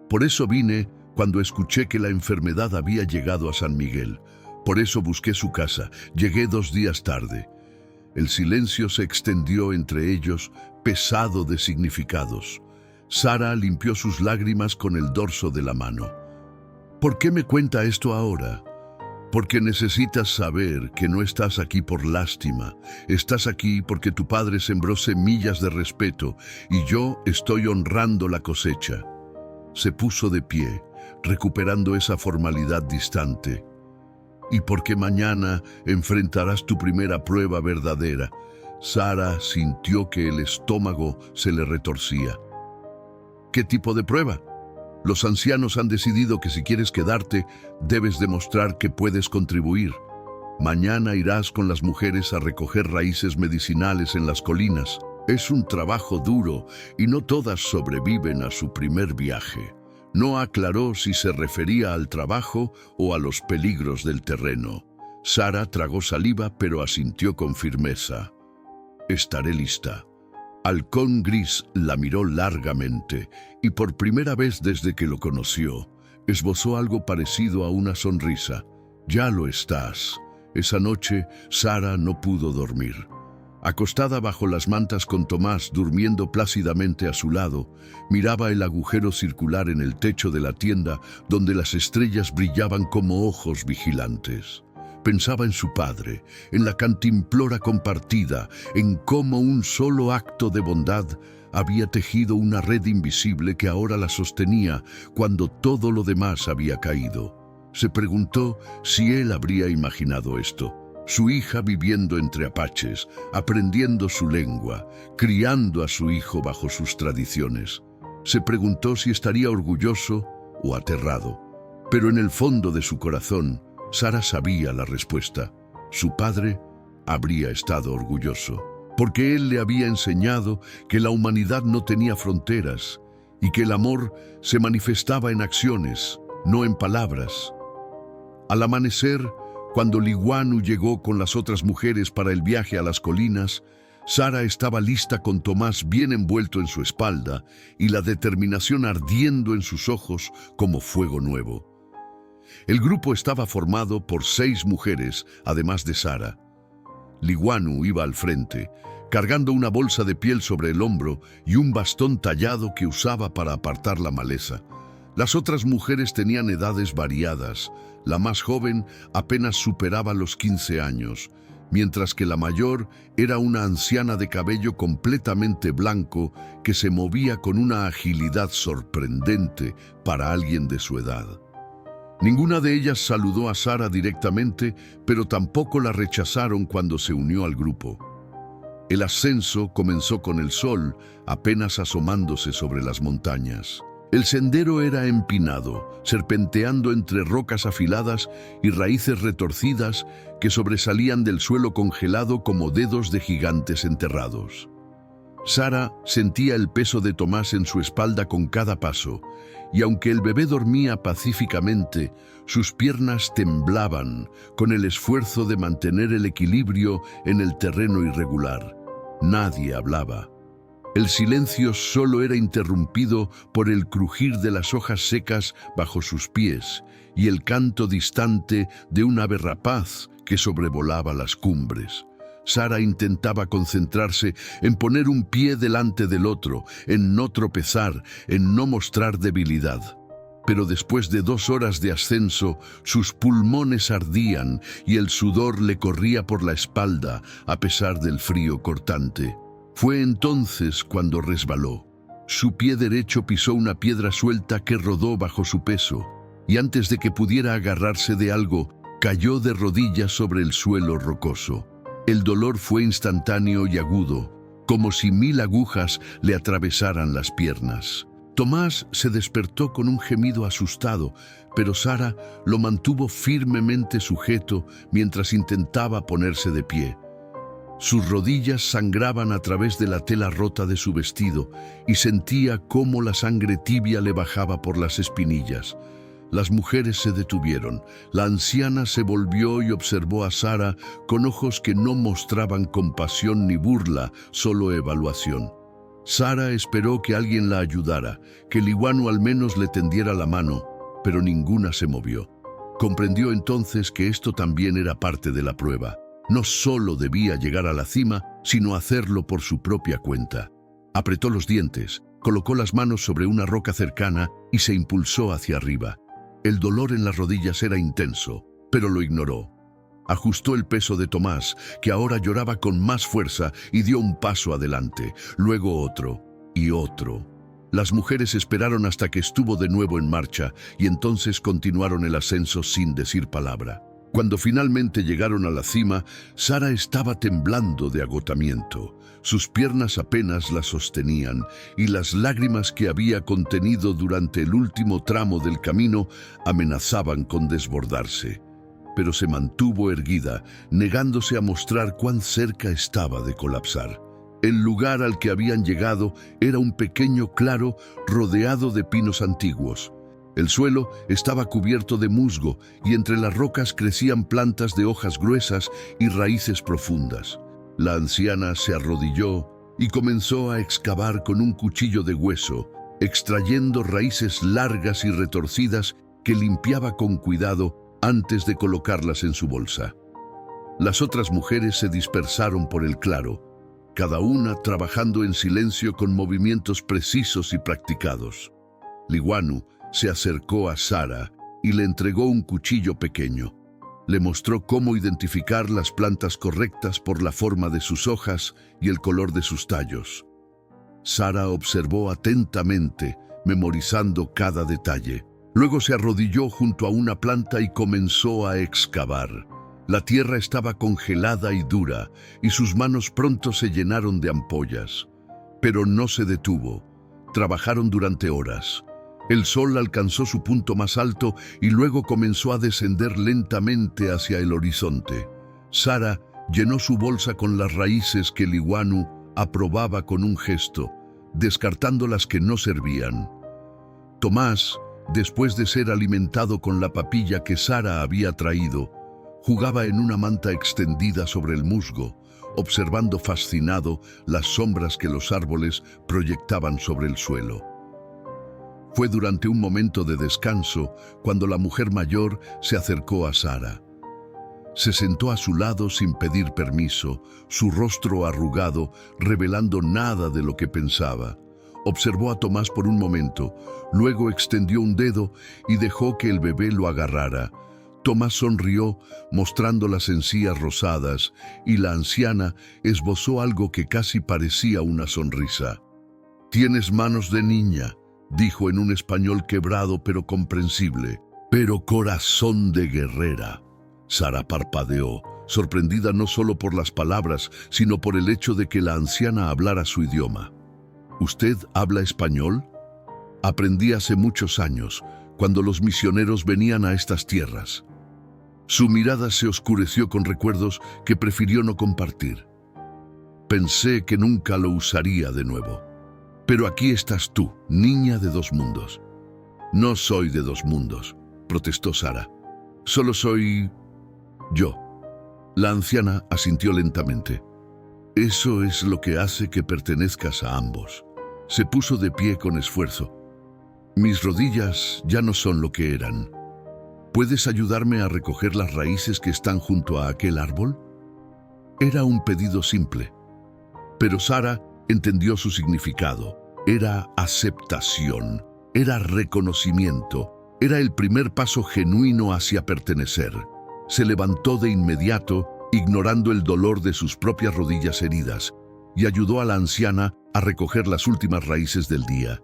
«Por eso vine cuando escuché que la enfermedad había llegado a San Miguel. Por eso busqué su casa. Llegué 2 días tarde». El silencio se extendió entre ellos, pesado de significados. Sara limpió sus lágrimas con el dorso de la mano. «¿Por qué me cuenta esto ahora?» «Porque necesitas saber que no estás aquí por lástima. Estás aquí porque tu padre sembró semillas de respeto y yo estoy honrando la cosecha». Se puso de pie, recuperando esa formalidad distante. «Y porque mañana enfrentarás tu primera prueba verdadera». Sara sintió que el estómago se le retorcía. «¿Qué tipo de prueba?» «Los ancianos han decidido que si quieres quedarte, debes demostrar que puedes contribuir. Mañana irás con las mujeres a recoger raíces medicinales en las colinas. Es un trabajo duro y no todas sobreviven a su primer viaje». No aclaró si se refería al trabajo o a los peligros del terreno. Sara tragó saliva, pero asintió con firmeza. «Estaré lista». Halcón Gris la miró largamente y por primera vez desde que lo conoció, esbozó algo parecido a una sonrisa. «Ya lo estás». Esa noche, Sara no pudo dormir. Acostada bajo las mantas con Tomás durmiendo plácidamente a su lado, miraba el agujero circular en el techo de la tienda donde las estrellas brillaban como ojos vigilantes. Pensaba en su padre, en la cantimplora compartida, en cómo un solo acto de bondad había tejido una red invisible que ahora la sostenía cuando todo lo demás había caído. Se preguntó si él habría imaginado esto. Su hija viviendo entre apaches, aprendiendo su lengua, criando a su hijo bajo sus tradiciones. Se preguntó si estaría orgulloso o aterrado. Pero en el fondo de su corazón, Sara sabía la respuesta. Su padre habría estado orgulloso, porque él le había enseñado que la humanidad no tenía fronteras y que el amor se manifestaba en acciones, no en palabras. Al amanecer, cuando Liguanu llegó con las otras mujeres para el viaje a las colinas, Sara estaba lista con Tomás bien envuelto en su espalda y la determinación ardiendo en sus ojos como fuego nuevo. El grupo estaba formado por 6 mujeres, además de Sara. Liguanu iba al frente, cargando una bolsa de piel sobre el hombro y un bastón tallado que usaba para apartar la maleza. Las otras mujeres tenían edades variadas. La más joven apenas superaba los 15 años, mientras que la mayor era una anciana de cabello completamente blanco que se movía con una agilidad sorprendente para alguien de su edad. Ninguna de ellas saludó a Sara directamente, pero tampoco la rechazaron cuando se unió al grupo. El ascenso comenzó con el sol apenas asomándose sobre las montañas. El sendero era empinado, serpenteando entre rocas afiladas y raíces retorcidas que sobresalían del suelo congelado como dedos de gigantes enterrados. Sara sentía el peso de Tomás en su espalda con cada paso, y aunque el bebé dormía pacíficamente, sus piernas temblaban con el esfuerzo de mantener el equilibrio en el terreno irregular. Nadie hablaba. El silencio solo era interrumpido por el crujir de las hojas secas bajo sus pies y el canto distante de un ave rapaz que sobrevolaba las cumbres. Sara intentaba concentrarse en poner un pie delante del otro, en no tropezar, en no mostrar debilidad. Pero después de 2 horas de ascenso, sus pulmones ardían y el sudor le corría por la espalda a pesar del frío cortante. Fue entonces cuando resbaló. Su pie derecho pisó una piedra suelta que rodó bajo su peso, y antes de que pudiera agarrarse de algo, cayó de rodillas sobre el suelo rocoso. El dolor fue instantáneo y agudo, como si 1000 agujas le atravesaran las piernas. Tomás se despertó con un gemido asustado, pero Sara lo mantuvo firmemente sujeto mientras intentaba ponerse de pie. Sus rodillas sangraban a través de la tela rota de su vestido y sentía cómo la sangre tibia le bajaba por las espinillas. Las mujeres se detuvieron. La anciana se volvió y observó a Sara con ojos que no mostraban compasión ni burla, solo evaluación. Sara esperó que alguien la ayudara, que Liwanu al menos le tendiera la mano, pero ninguna se movió. Comprendió entonces que esto también era parte de la prueba. No solo debía llegar a la cima, sino hacerlo por su propia cuenta. Apretó los dientes, colocó las manos sobre una roca cercana y se impulsó hacia arriba. El dolor en las rodillas era intenso, pero lo ignoró. Ajustó el peso de Tomás, que ahora lloraba con más fuerza, y dio un paso adelante, luego otro y otro. Las mujeres esperaron hasta que estuvo de nuevo en marcha y entonces continuaron el ascenso sin decir palabra. Cuando finalmente llegaron a la cima, Sara estaba temblando de agotamiento. Sus piernas apenas la sostenían y las lágrimas que había contenido durante el último tramo del camino amenazaban con desbordarse. Pero se mantuvo erguida, negándose a mostrar cuán cerca estaba de colapsar. El lugar al que habían llegado era un pequeño claro rodeado de pinos antiguos. El suelo estaba cubierto de musgo y entre las rocas crecían plantas de hojas gruesas y raíces profundas. La anciana se arrodilló y comenzó a excavar con un cuchillo de hueso, extrayendo raíces largas y retorcidas que limpiaba con cuidado antes de colocarlas en su bolsa. Las otras mujeres se dispersaron por el claro, cada una trabajando en silencio con movimientos precisos y practicados. Liwanu se acercó a Sara y le entregó un cuchillo pequeño. Le mostró cómo identificar las plantas correctas por la forma de sus hojas y el color de sus tallos. Sara observó atentamente, memorizando cada detalle. Luego se arrodilló junto a una planta y comenzó a excavar. La tierra estaba congelada y dura, y sus manos pronto se llenaron de ampollas. Pero no se detuvo. Trabajaron durante horas. El sol alcanzó su punto más alto y luego comenzó a descender lentamente hacia el horizonte. Sara llenó su bolsa con las raíces que Liwanu aprobaba con un gesto, descartando las que no servían. Tomás, después de ser alimentado con la papilla que Sara había traído, jugaba en una manta extendida sobre el musgo, observando fascinado las sombras que los árboles proyectaban sobre el suelo. Fue durante un momento de descanso cuando la mujer mayor se acercó a Sara. Se sentó a su lado sin pedir permiso, su rostro arrugado, revelando nada de lo que pensaba. Observó a Tomás por un momento, luego extendió un dedo y dejó que el bebé lo agarrara. Tomás sonrió, mostrando las encías rosadas, y la anciana esbozó algo que casi parecía una sonrisa. «Tienes manos de niña», dijo en un español quebrado pero comprensible, «pero corazón de guerrera». Sara parpadeó, sorprendida no solo por las palabras, sino por el hecho de que la anciana hablara su idioma. «¿Usted habla español?» «Aprendí hace muchos años, cuando los misioneros venían a estas tierras». Su mirada se oscureció con recuerdos que prefirió no compartir. «Pensé que nunca lo usaría de nuevo. Pero aquí estás tú, niña de dos mundos». «No soy de dos mundos», protestó Sara. «Solo soy yo». La anciana asintió lentamente. «Eso es lo que hace que pertenezcas a ambos». Se puso de pie con esfuerzo. «Mis rodillas ya no son lo que eran. ¿Puedes ayudarme a recoger las raíces que están junto a aquel árbol?» Era un pedido simple, pero Sara entendió su significado. Era aceptación, era reconocimiento, era el primer paso genuino hacia pertenecer. Se levantó de inmediato, ignorando el dolor de sus propias rodillas heridas, y ayudó a la anciana a recoger las últimas raíces del día.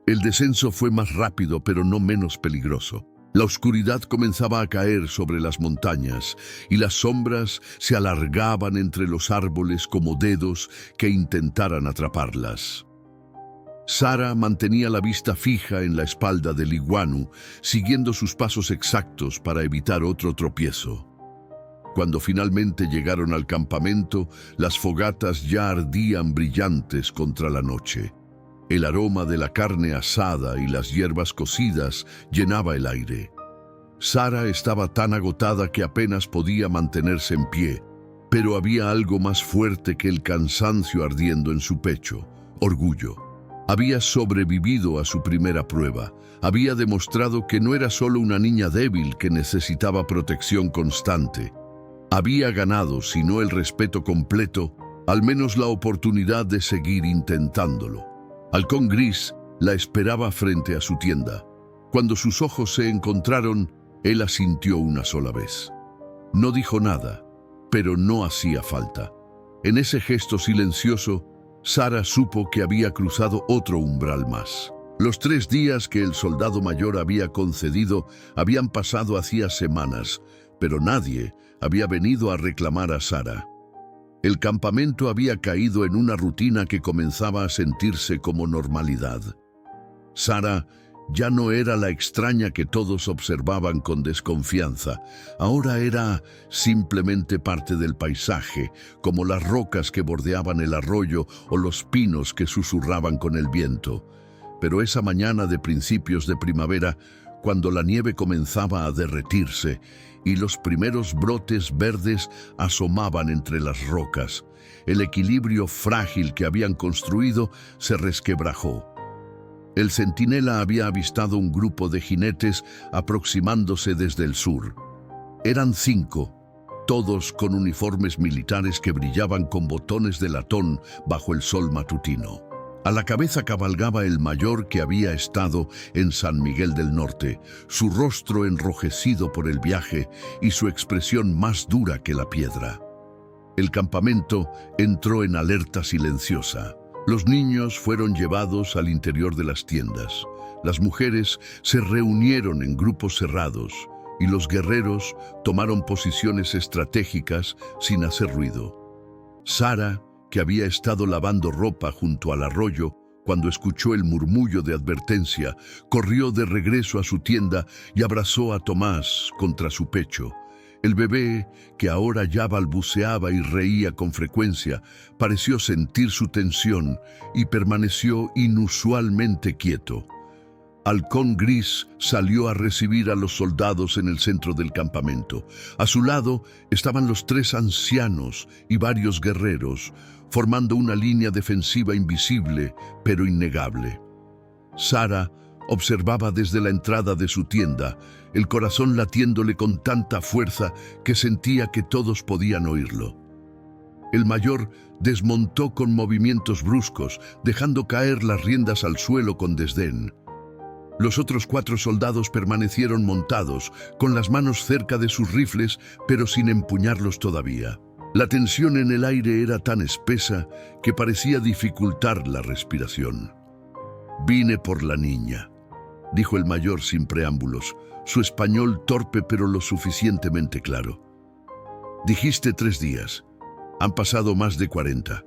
El descenso fue más rápido, pero no menos peligroso. La oscuridad comenzaba a caer sobre las montañas y las sombras se alargaban entre los árboles como dedos que intentaran atraparlas. Sara mantenía la vista fija en la espalda del iguanu, siguiendo sus pasos exactos para evitar otro tropiezo. Cuando finalmente llegaron al campamento, las fogatas ya ardían brillantes contra la noche. El aroma de la carne asada y las hierbas cocidas llenaba el aire. Sara estaba tan agotada que apenas podía mantenerse en pie, pero había algo más fuerte que el cansancio ardiendo en su pecho: orgullo. Había sobrevivido a su primera prueba. Había demostrado que no era solo una niña débil que necesitaba protección constante. Había ganado, si no el respeto completo, al menos la oportunidad de seguir intentándolo. Halcón Gris la esperaba frente a su tienda. Cuando sus ojos se encontraron, él asintió una sola vez. No dijo nada, pero no hacía falta. En ese gesto silencioso, Sara supo que había cruzado otro umbral más. Los 3 días que el soldado mayor había concedido habían pasado hacía semanas, pero nadie había venido a reclamar a Sara. El campamento había caído en una rutina que comenzaba a sentirse como normalidad. Sara ya no era la extraña que todos observaban con desconfianza. Ahora era simplemente parte del paisaje, como las rocas que bordeaban el arroyo o los pinos que susurraban con el viento. Pero esa mañana de principios de primavera, cuando la nieve comenzaba a derretirse y los primeros brotes verdes asomaban entre las rocas, el equilibrio frágil que habían construido se resquebrajó. El centinela había avistado un grupo de jinetes aproximándose desde el sur. Eran 5, todos con uniformes militares que brillaban con botones de latón bajo el sol matutino. A la cabeza cabalgaba el mayor que había estado en San Miguel del Norte, su rostro enrojecido por el viaje y su expresión más dura que la piedra. El campamento entró en alerta silenciosa. Los niños fueron llevados al interior de las tiendas. Las mujeres se reunieron en grupos cerrados y los guerreros tomaron posiciones estratégicas sin hacer ruido. Sara, que había estado lavando ropa junto al arroyo, cuando escuchó el murmullo de advertencia, corrió de regreso a su tienda y abrazó a Tomás contra su pecho. El bebé, que ahora ya balbuceaba y reía con frecuencia, pareció sentir su tensión y permaneció inusualmente quieto. Halcón Gris salió a recibir a los soldados en el centro del campamento. A su lado estaban los 3 ancianos y varios guerreros, formando una línea defensiva invisible, pero innegable. Sara observaba desde la entrada de su tienda, el corazón latiéndole con tanta fuerza que sentía que todos podían oírlo. El mayor desmontó con movimientos bruscos, dejando caer las riendas al suelo con desdén. Los otros 4 soldados permanecieron montados, con las manos cerca de sus rifles, pero sin empuñarlos todavía. La tensión en el aire era tan espesa que parecía dificultar la respiración. «Vine por la niña», dijo el mayor sin preámbulos, su español torpe pero lo suficientemente claro. «Dijiste 3 días. Han pasado más de 40.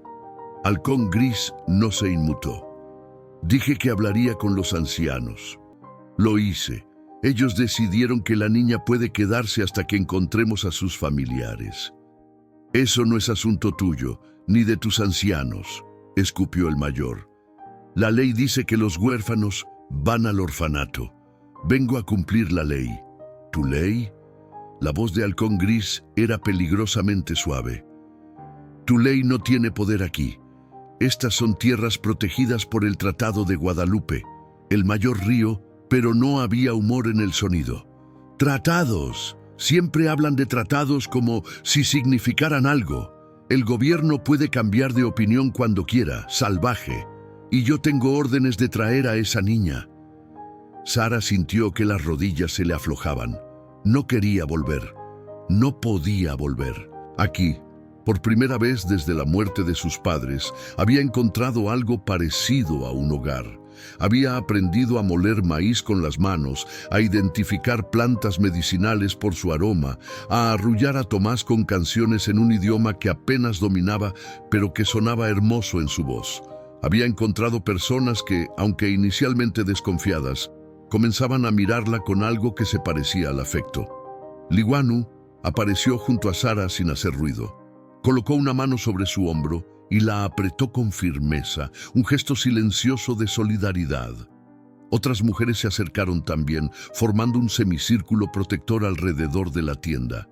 Halcón Gris no se inmutó. Dije que hablaría con los ancianos. Lo hice. Ellos decidieron que la niña puede quedarse hasta que encontremos a sus familiares. Eso no es asunto tuyo, ni de tus ancianos», escupió el mayor. «La ley dice que los huérfanos van al orfanato. Vengo a cumplir la ley». «¿Tu ley?». La voz de Halcón Gris era peligrosamente suave. «Tu ley no tiene poder aquí. Estas son tierras protegidas por el Tratado de Guadalupe». El mayor rió, pero no había humor en el sonido. «¡Tratados! Siempre hablan de tratados como si significaran algo. El gobierno puede cambiar de opinión cuando quiera, salvaje. Y yo tengo órdenes de traer a esa niña». Sara sintió que las rodillas se le aflojaban. No quería volver. No podía volver. Aquí, por primera vez desde la muerte de sus padres, había encontrado algo parecido a un hogar. Había aprendido a moler maíz con las manos, a identificar plantas medicinales por su aroma, a arrullar a Tomás con canciones en un idioma que apenas dominaba, pero que sonaba hermoso en su voz. Había encontrado personas que, aunque inicialmente desconfiadas, comenzaban a mirarla con algo que se parecía al afecto. Liguanu apareció junto a Sara sin hacer ruido. Colocó una mano sobre su hombro y la apretó con firmeza, un gesto silencioso de solidaridad. Otras mujeres se acercaron también, formando un semicírculo protector alrededor de la tienda.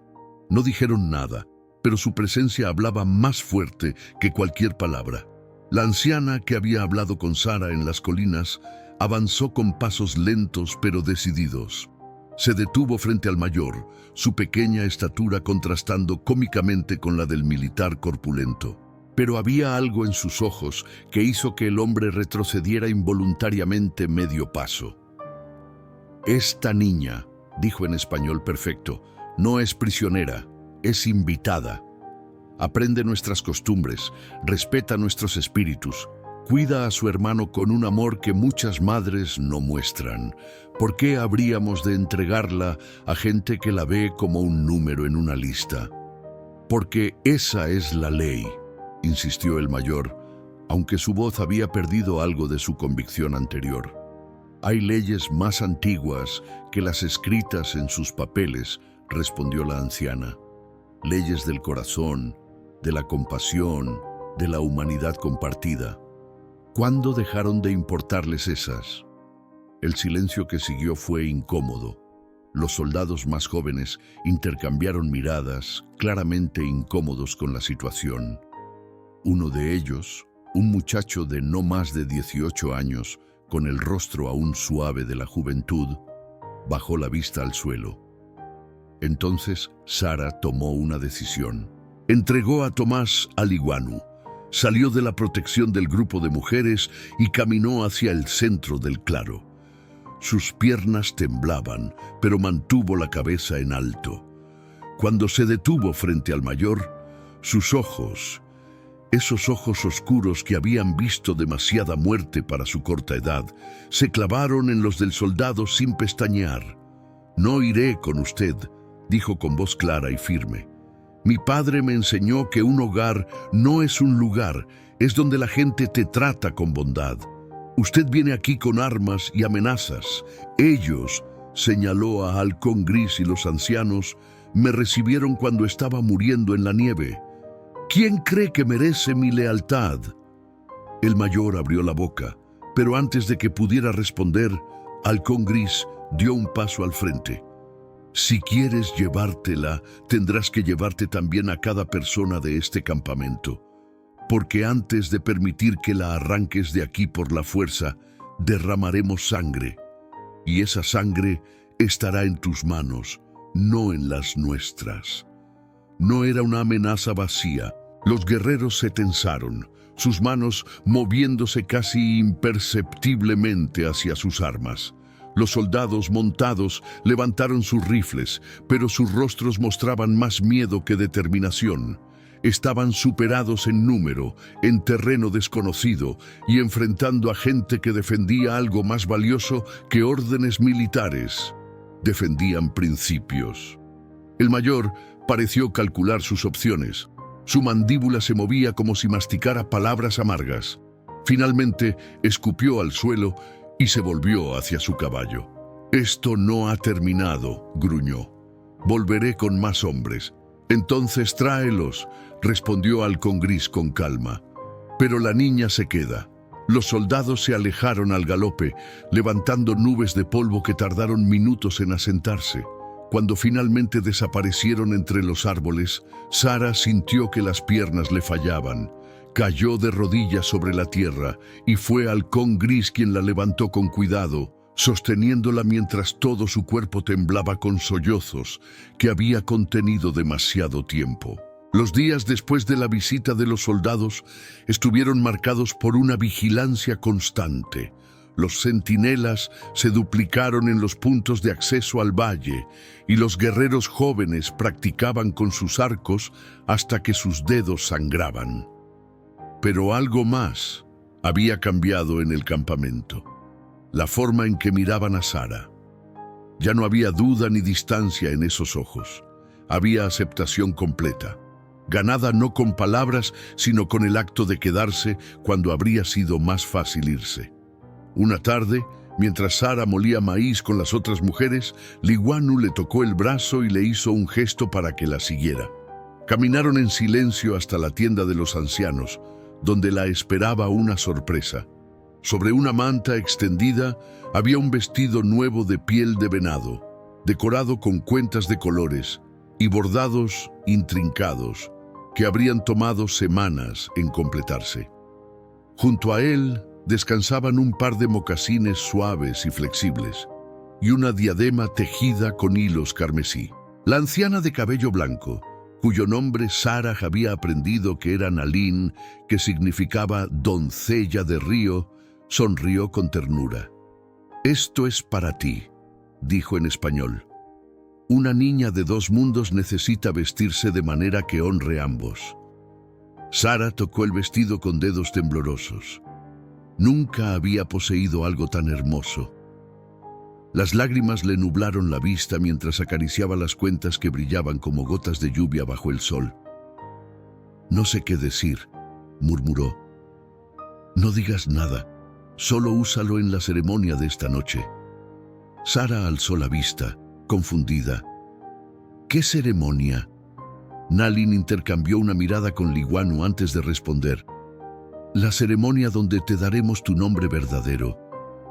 No dijeron nada, pero su presencia hablaba más fuerte que cualquier palabra. La anciana que había hablado con Sara en las colinas avanzó con pasos lentos pero decididos. Se detuvo frente al mayor, su pequeña estatura contrastando cómicamente con la del militar corpulento. Pero había algo en sus ojos que hizo que el hombre retrocediera involuntariamente medio paso. «Esta niña», dijo en español perfecto, «no es prisionera, es invitada. Aprende nuestras costumbres, respeta nuestros espíritus, cuida a su hermano con un amor que muchas madres no muestran. ¿Por qué habríamos de entregarla a gente que la ve como un número en una lista? Porque esa es la ley», insistió el mayor, aunque su voz había perdido algo de su convicción anterior. «Hay leyes más antiguas que las escritas en sus papeles», respondió la anciana. «Leyes del corazón, de la compasión, de la humanidad compartida. ¿Cuándo dejaron de importarles esas?». El silencio que siguió fue incómodo. Los soldados más jóvenes intercambiaron miradas, claramente incómodos con la situación. Uno de ellos, un muchacho de no más de 18 años, con el rostro aún suave de la juventud, bajó la vista al suelo. Entonces Sara tomó una decisión. Entregó a Tomás a Liguanu, salió de la protección del grupo de mujeres y caminó hacia el centro del claro. Sus piernas temblaban, pero mantuvo la cabeza en alto. Cuando se detuvo frente al mayor, sus ojos, esos ojos oscuros que habían visto demasiada muerte para su corta edad, se clavaron en los del soldado sin pestañear. «No iré con usted», dijo con voz clara y firme. «Mi padre me enseñó que un hogar no es un lugar, es donde la gente te trata con bondad. Usted viene aquí con armas y amenazas. Ellos», señaló a Halcón Gris y los ancianos, «me recibieron cuando estaba muriendo en la nieve. ¿Quién cree que merece mi lealtad?». El mayor abrió la boca, pero antes de que pudiera responder, Halcón Gris dio un paso al frente. «Si quieres llevártela, tendrás que llevarte también a cada persona de este campamento, porque antes de permitir que la arranques de aquí por la fuerza, derramaremos sangre, y esa sangre estará en tus manos, no en las nuestras». No era una amenaza vacía. Los guerreros se tensaron, sus manos moviéndose casi imperceptiblemente hacia sus armas. Los soldados montados levantaron sus rifles, pero sus rostros mostraban más miedo que determinación. Estaban superados en número, en terreno desconocido y enfrentando a gente que defendía algo más valioso que órdenes militares. Defendían principios. El mayor pareció calcular sus opciones. Su mandíbula se movía como si masticara palabras amargas. Finalmente escupió al suelo y se volvió hacia su caballo. «Esto no ha terminado», gruñó. «Volveré con más hombres». «Entonces tráelos», respondió Halcón Gris con calma. «Pero la niña se queda». Los soldados se alejaron al galope, levantando nubes de polvo que tardaron minutos en asentarse. Cuando finalmente desaparecieron entre los árboles, Sara sintió que las piernas le fallaban. Cayó de rodillas sobre la tierra y fue Halcón Gris quien la levantó con cuidado, sosteniéndola mientras todo su cuerpo temblaba con sollozos que había contenido demasiado tiempo. Los días después de la visita de los soldados estuvieron marcados por una vigilancia constante. Los centinelas se duplicaron en los puntos de acceso al valle y los guerreros jóvenes practicaban con sus arcos hasta que sus dedos sangraban. Pero algo más había cambiado en el campamento. la forma en que miraban a Sara. Ya no había duda ni distancia en esos ojos. Había aceptación completa, ganada no con palabras, sino con el acto de quedarse cuando habría sido más fácil irse. Una tarde, mientras Sara molía maíz con las otras mujeres, Liguanu le tocó el brazo y le hizo un gesto para que la siguiera. Caminaron en silencio hasta la tienda de los ancianos, donde la esperaba una sorpresa. Sobre una manta extendida había un vestido nuevo de piel de venado, decorado con cuentas de colores y bordados intrincados que habrían tomado semanas en completarse. Junto a él descansaban un par de mocasines suaves y flexibles y una diadema tejida con hilos carmesí. La anciana de cabello blanco, cuyo nombre Sara había aprendido que era Nalin, que significaba doncella de río, sonrió con ternura. «Esto es para ti», dijo en español. «Una niña de dos mundos necesita vestirse de manera que honre ambos». Sara tocó el vestido con dedos temblorosos. Nunca había poseído algo tan hermoso. Las lágrimas le nublaron la vista mientras acariciaba las cuentas que brillaban como gotas de lluvia bajo el sol. «No sé qué decir», murmuró. «No digas nada. Solo úsalo en la ceremonia de esta noche». Sara alzó la vista, confundida. «¿Qué ceremonia?» Nalin intercambió una mirada con Liguanu antes de responder. «La ceremonia donde te daremos tu nombre verdadero.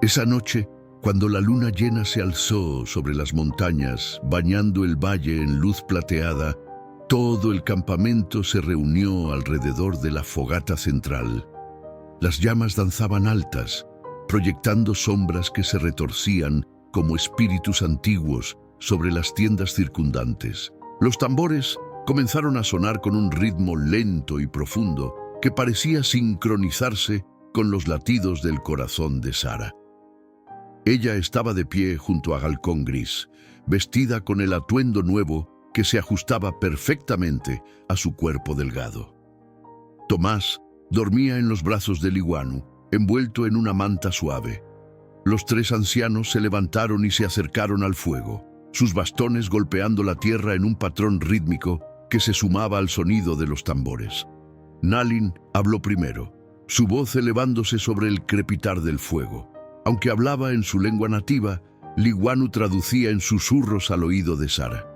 Esa noche, cuando la luna llena se alzó sobre las montañas, bañando el valle en luz plateada, todo el campamento se reunió alrededor de la fogata central. Las llamas danzaban altas, proyectando sombras que se retorcían como espíritus antiguos sobre las tiendas circundantes. Los tambores comenzaron a sonar con un ritmo lento y profundo que parecía sincronizarse con los latidos del corazón de Sara. Ella estaba de pie junto a Halcón Gris, vestida con el atuendo nuevo que se ajustaba perfectamente a su cuerpo delgado. Tomás dormía en los brazos de Liguanu, envuelto en una manta suave. Los tres ancianos se levantaron y se acercaron al fuego, sus bastones golpeando la tierra en un patrón rítmico que se sumaba al sonido de los tambores. Nalin habló primero, su voz elevándose sobre el crepitar del fuego. Aunque hablaba en su lengua nativa, Liguanu traducía en susurros al oído de Sara.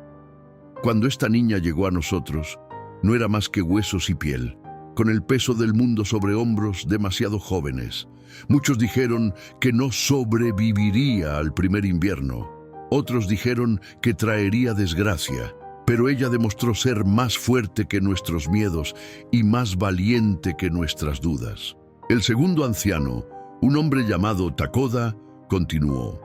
Cuando esta niña llegó a nosotros, no era más que huesos y piel, con el peso del mundo sobre hombros demasiado jóvenes. Muchos dijeron que no sobreviviría al primer invierno. Otros dijeron que traería desgracia, pero ella demostró ser más fuerte que nuestros miedos y más valiente que nuestras dudas. El segundo anciano, un hombre llamado Takoda, continuó.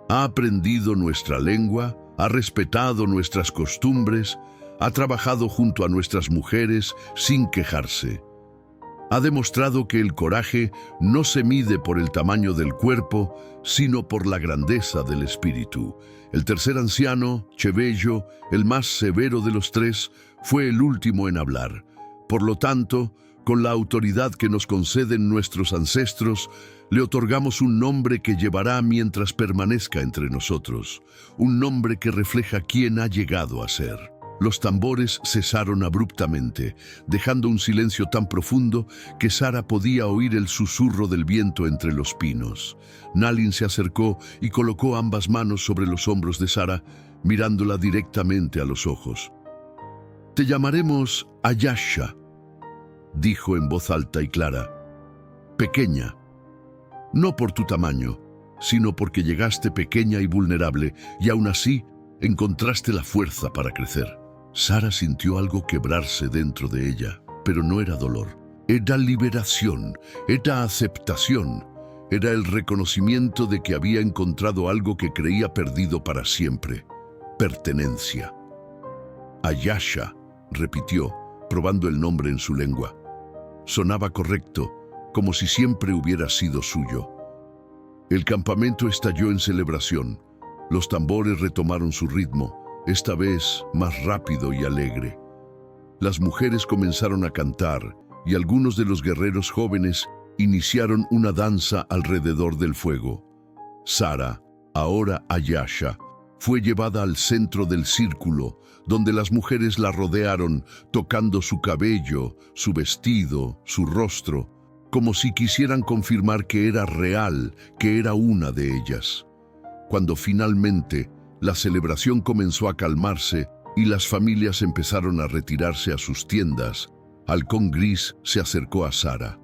Ha aprendido nuestra lengua, ha respetado nuestras costumbres, ha trabajado junto a nuestras mujeres sin quejarse. Ha demostrado que el coraje no se mide por el tamaño del cuerpo, sino por la grandeza del espíritu. El tercer anciano, Chevello, el más severo de los tres, fue el último en hablar. Por lo tanto, con la autoridad que nos conceden nuestros ancestros, le otorgamos un nombre que llevará mientras permanezca entre nosotros, un nombre que refleja quién ha llegado a ser. Los tambores cesaron abruptamente, dejando un silencio tan profundo que Sara podía oír el susurro del viento entre los pinos. Nalin se acercó y colocó ambas manos sobre los hombros de Sara, mirándola directamente a los ojos. «Te llamaremos Ayasha», dijo en voz alta y clara. «Pequeña. No por tu tamaño, sino porque llegaste pequeña y vulnerable, y aún así encontraste la fuerza para crecer». Sara sintió algo quebrarse dentro de ella, pero no era dolor. Era liberación, era aceptación, era el reconocimiento de que había encontrado algo que creía perdido para siempre: pertenencia. Ayasha, repitió, probando el nombre en su lengua. Sonaba correcto, como si siempre hubiera sido suyo. El campamento estalló en celebración. Los tambores retomaron su ritmo, esta vez más rápido y alegre. Las mujeres comenzaron a cantar y algunos de los guerreros jóvenes iniciaron una danza alrededor del fuego. Sara, ahora Ayasha, fue llevada al centro del círculo, donde las mujeres la rodearon, tocando su cabello, su vestido, su rostro, como si quisieran confirmar que era real, que era una de ellas. Cuando finalmente la celebración comenzó a calmarse y las familias empezaron a retirarse a sus tiendas, Halcón Gris se acercó a Sara.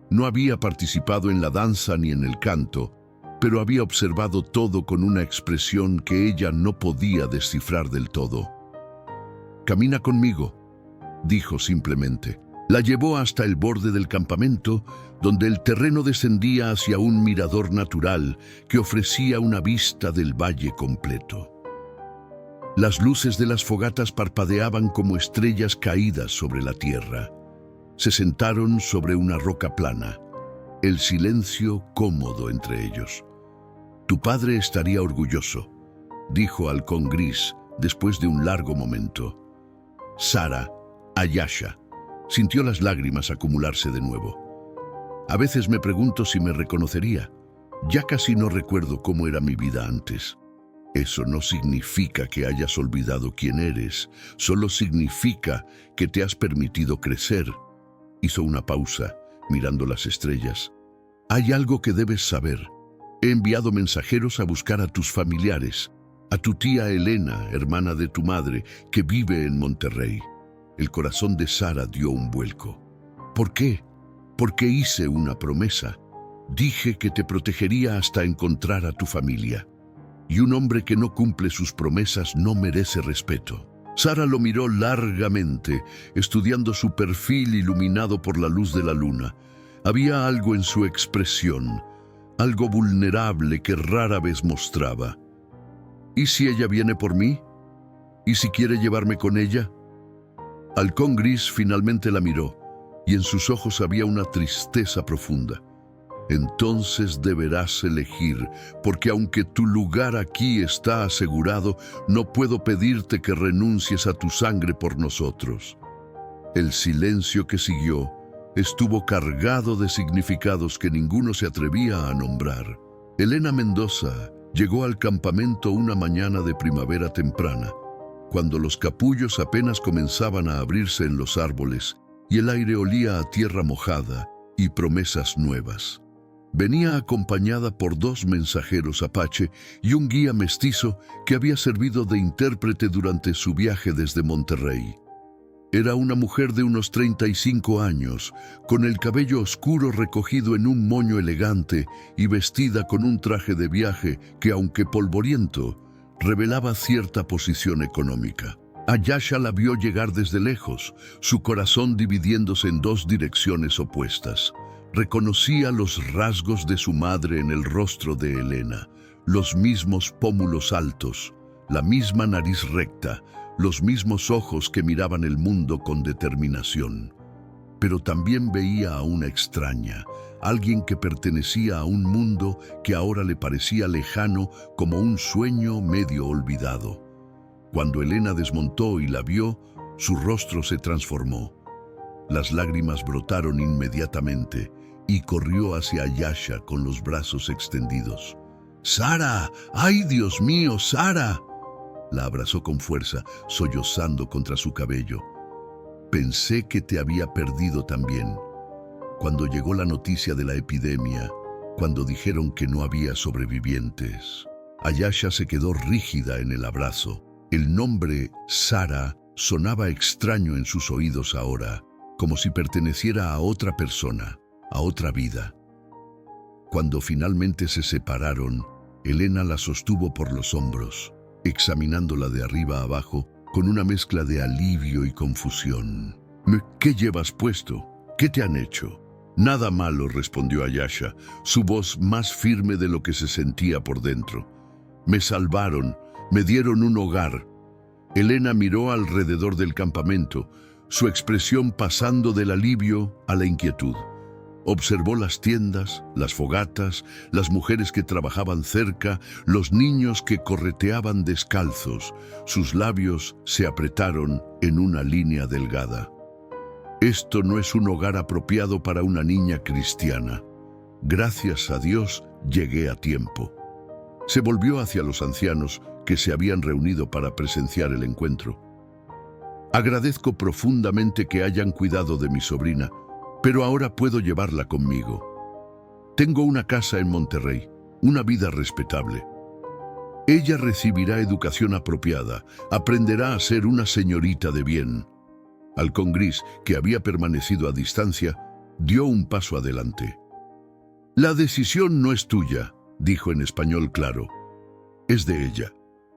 No había participado en la danza ni en el canto, pero había observado todo con una expresión que ella no podía descifrar del todo. «Camina conmigo», dijo simplemente. La llevó hasta el borde del campamento, donde el terreno descendía hacia un mirador natural que ofrecía una vista del valle completo. Las luces de las fogatas parpadeaban como estrellas caídas sobre la tierra. Se sentaron sobre una roca plana, el silencio cómodo entre ellos. «Tu padre estaría orgulloso», dijo Halcón Gris después de un largo momento. Sara, Ayasha, sintió las lágrimas acumularse de nuevo. «A veces me pregunto si me reconocería. Ya casi no recuerdo cómo era mi vida antes». «Eso no significa que hayas olvidado quién eres, solo significa que te has permitido crecer». Hizo una pausa, mirando las estrellas. «Hay algo que debes saber. He enviado mensajeros a buscar a tus familiares, a tu tía Elena, hermana de tu madre, que vive en Monterrey». El corazón de Sara dio un vuelco. «¿Por qué? Porque hice una promesa. Dije que te protegería hasta encontrar a tu familia. Y un hombre que no cumple sus promesas no merece respeto». Sara lo miró largamente, estudiando su perfil iluminado por la luz de la luna. Había algo en su expresión, algo vulnerable que rara vez mostraba. «¿Y si ella viene por mí? ¿Y si quiere llevarme con ella?» Halcón Gris finalmente la miró, y en sus ojos había una tristeza profunda. «Entonces deberás elegir, porque aunque tu lugar aquí está asegurado, no puedo pedirte que renuncies a tu sangre por nosotros». El silencio que siguió estuvo cargado de significados que ninguno se atrevía a nombrar. Elena Mendoza llegó al campamento una mañana de primavera temprana, cuando los capullos apenas comenzaban a abrirse en los árboles y el aire olía a tierra mojada y promesas nuevas. Venía acompañada por 2 mensajeros apache y un guía mestizo que había servido de intérprete durante su viaje desde Monterrey. Era una mujer de unos 35 años, con el cabello oscuro recogido en un moño elegante y vestida con un traje de viaje que, aunque polvoriento, revelaba cierta posición económica. Ayasha la vio llegar desde lejos, su corazón dividiéndose en 2 direcciones opuestas. Reconocía los rasgos de su madre en el rostro de Elena, los mismos pómulos altos, la misma nariz recta, los mismos ojos que miraban el mundo con determinación. Pero también veía a una extraña, alguien que pertenecía a un mundo que ahora le parecía lejano, como un sueño medio olvidado. Cuando Elena desmontó y la vio, su rostro se transformó. Las lágrimas brotaron inmediatamente y corrió hacia Ayasha con los brazos extendidos. «¡Sara! ¡Ay, Dios mío, Sara!». La abrazó con fuerza, sollozando contra su cabello. «Pensé que te había perdido también. Cuando llegó la noticia de la epidemia, cuando dijeron que no había sobrevivientes». Ayasha se quedó rígida en el abrazo. El nombre Sara sonaba extraño en sus oídos ahora, como si perteneciera a otra persona, a otra vida. Cuando finalmente se separaron, Elena la sostuvo por los hombros, examinándola de arriba a abajo con una mezcla de alivio y confusión. «¿Qué llevas puesto? ¿Qué te han hecho?». «Nada malo», respondió Ayasha, su voz más firme de lo que se sentía por dentro. «Me salvaron, me dieron un hogar». Elena miró alrededor del campamento, su expresión pasando del alivio a la inquietud. Observó las tiendas, las fogatas, las mujeres que trabajaban cerca, los niños que correteaban descalzos. Sus labios se apretaron en una línea delgada. «Esto no es un hogar apropiado para una niña cristiana. Gracias a Dios llegué a tiempo». Se volvió hacia los ancianos que se habían reunido para presenciar el encuentro. Agradezco profundamente que hayan cuidado de mi sobrina, pero ahora puedo llevarla conmigo. Tengo una casa en Monterrey, una vida respetable. Ella recibirá educación apropiada, aprenderá a ser una señorita de bien. Halcón Gris, que había permanecido a distancia, dio un paso adelante. La decisión no es tuya, dijo en español claro. Es de ella.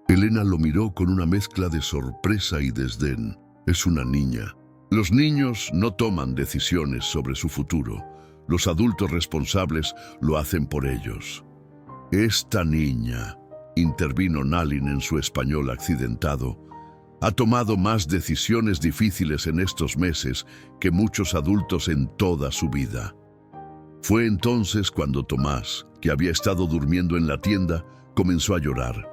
Elena lo miró con una mezcla de sorpresa y desdén. Es una niña. Los niños no toman decisiones sobre su futuro. Los adultos responsables lo hacen por ellos. Esta niña, intervino Nalin en su español accidentado, ha tomado más decisiones difíciles en estos meses que muchos adultos en toda su vida. Fue entonces cuando Tomás, que había estado durmiendo en la tienda, comenzó a llorar.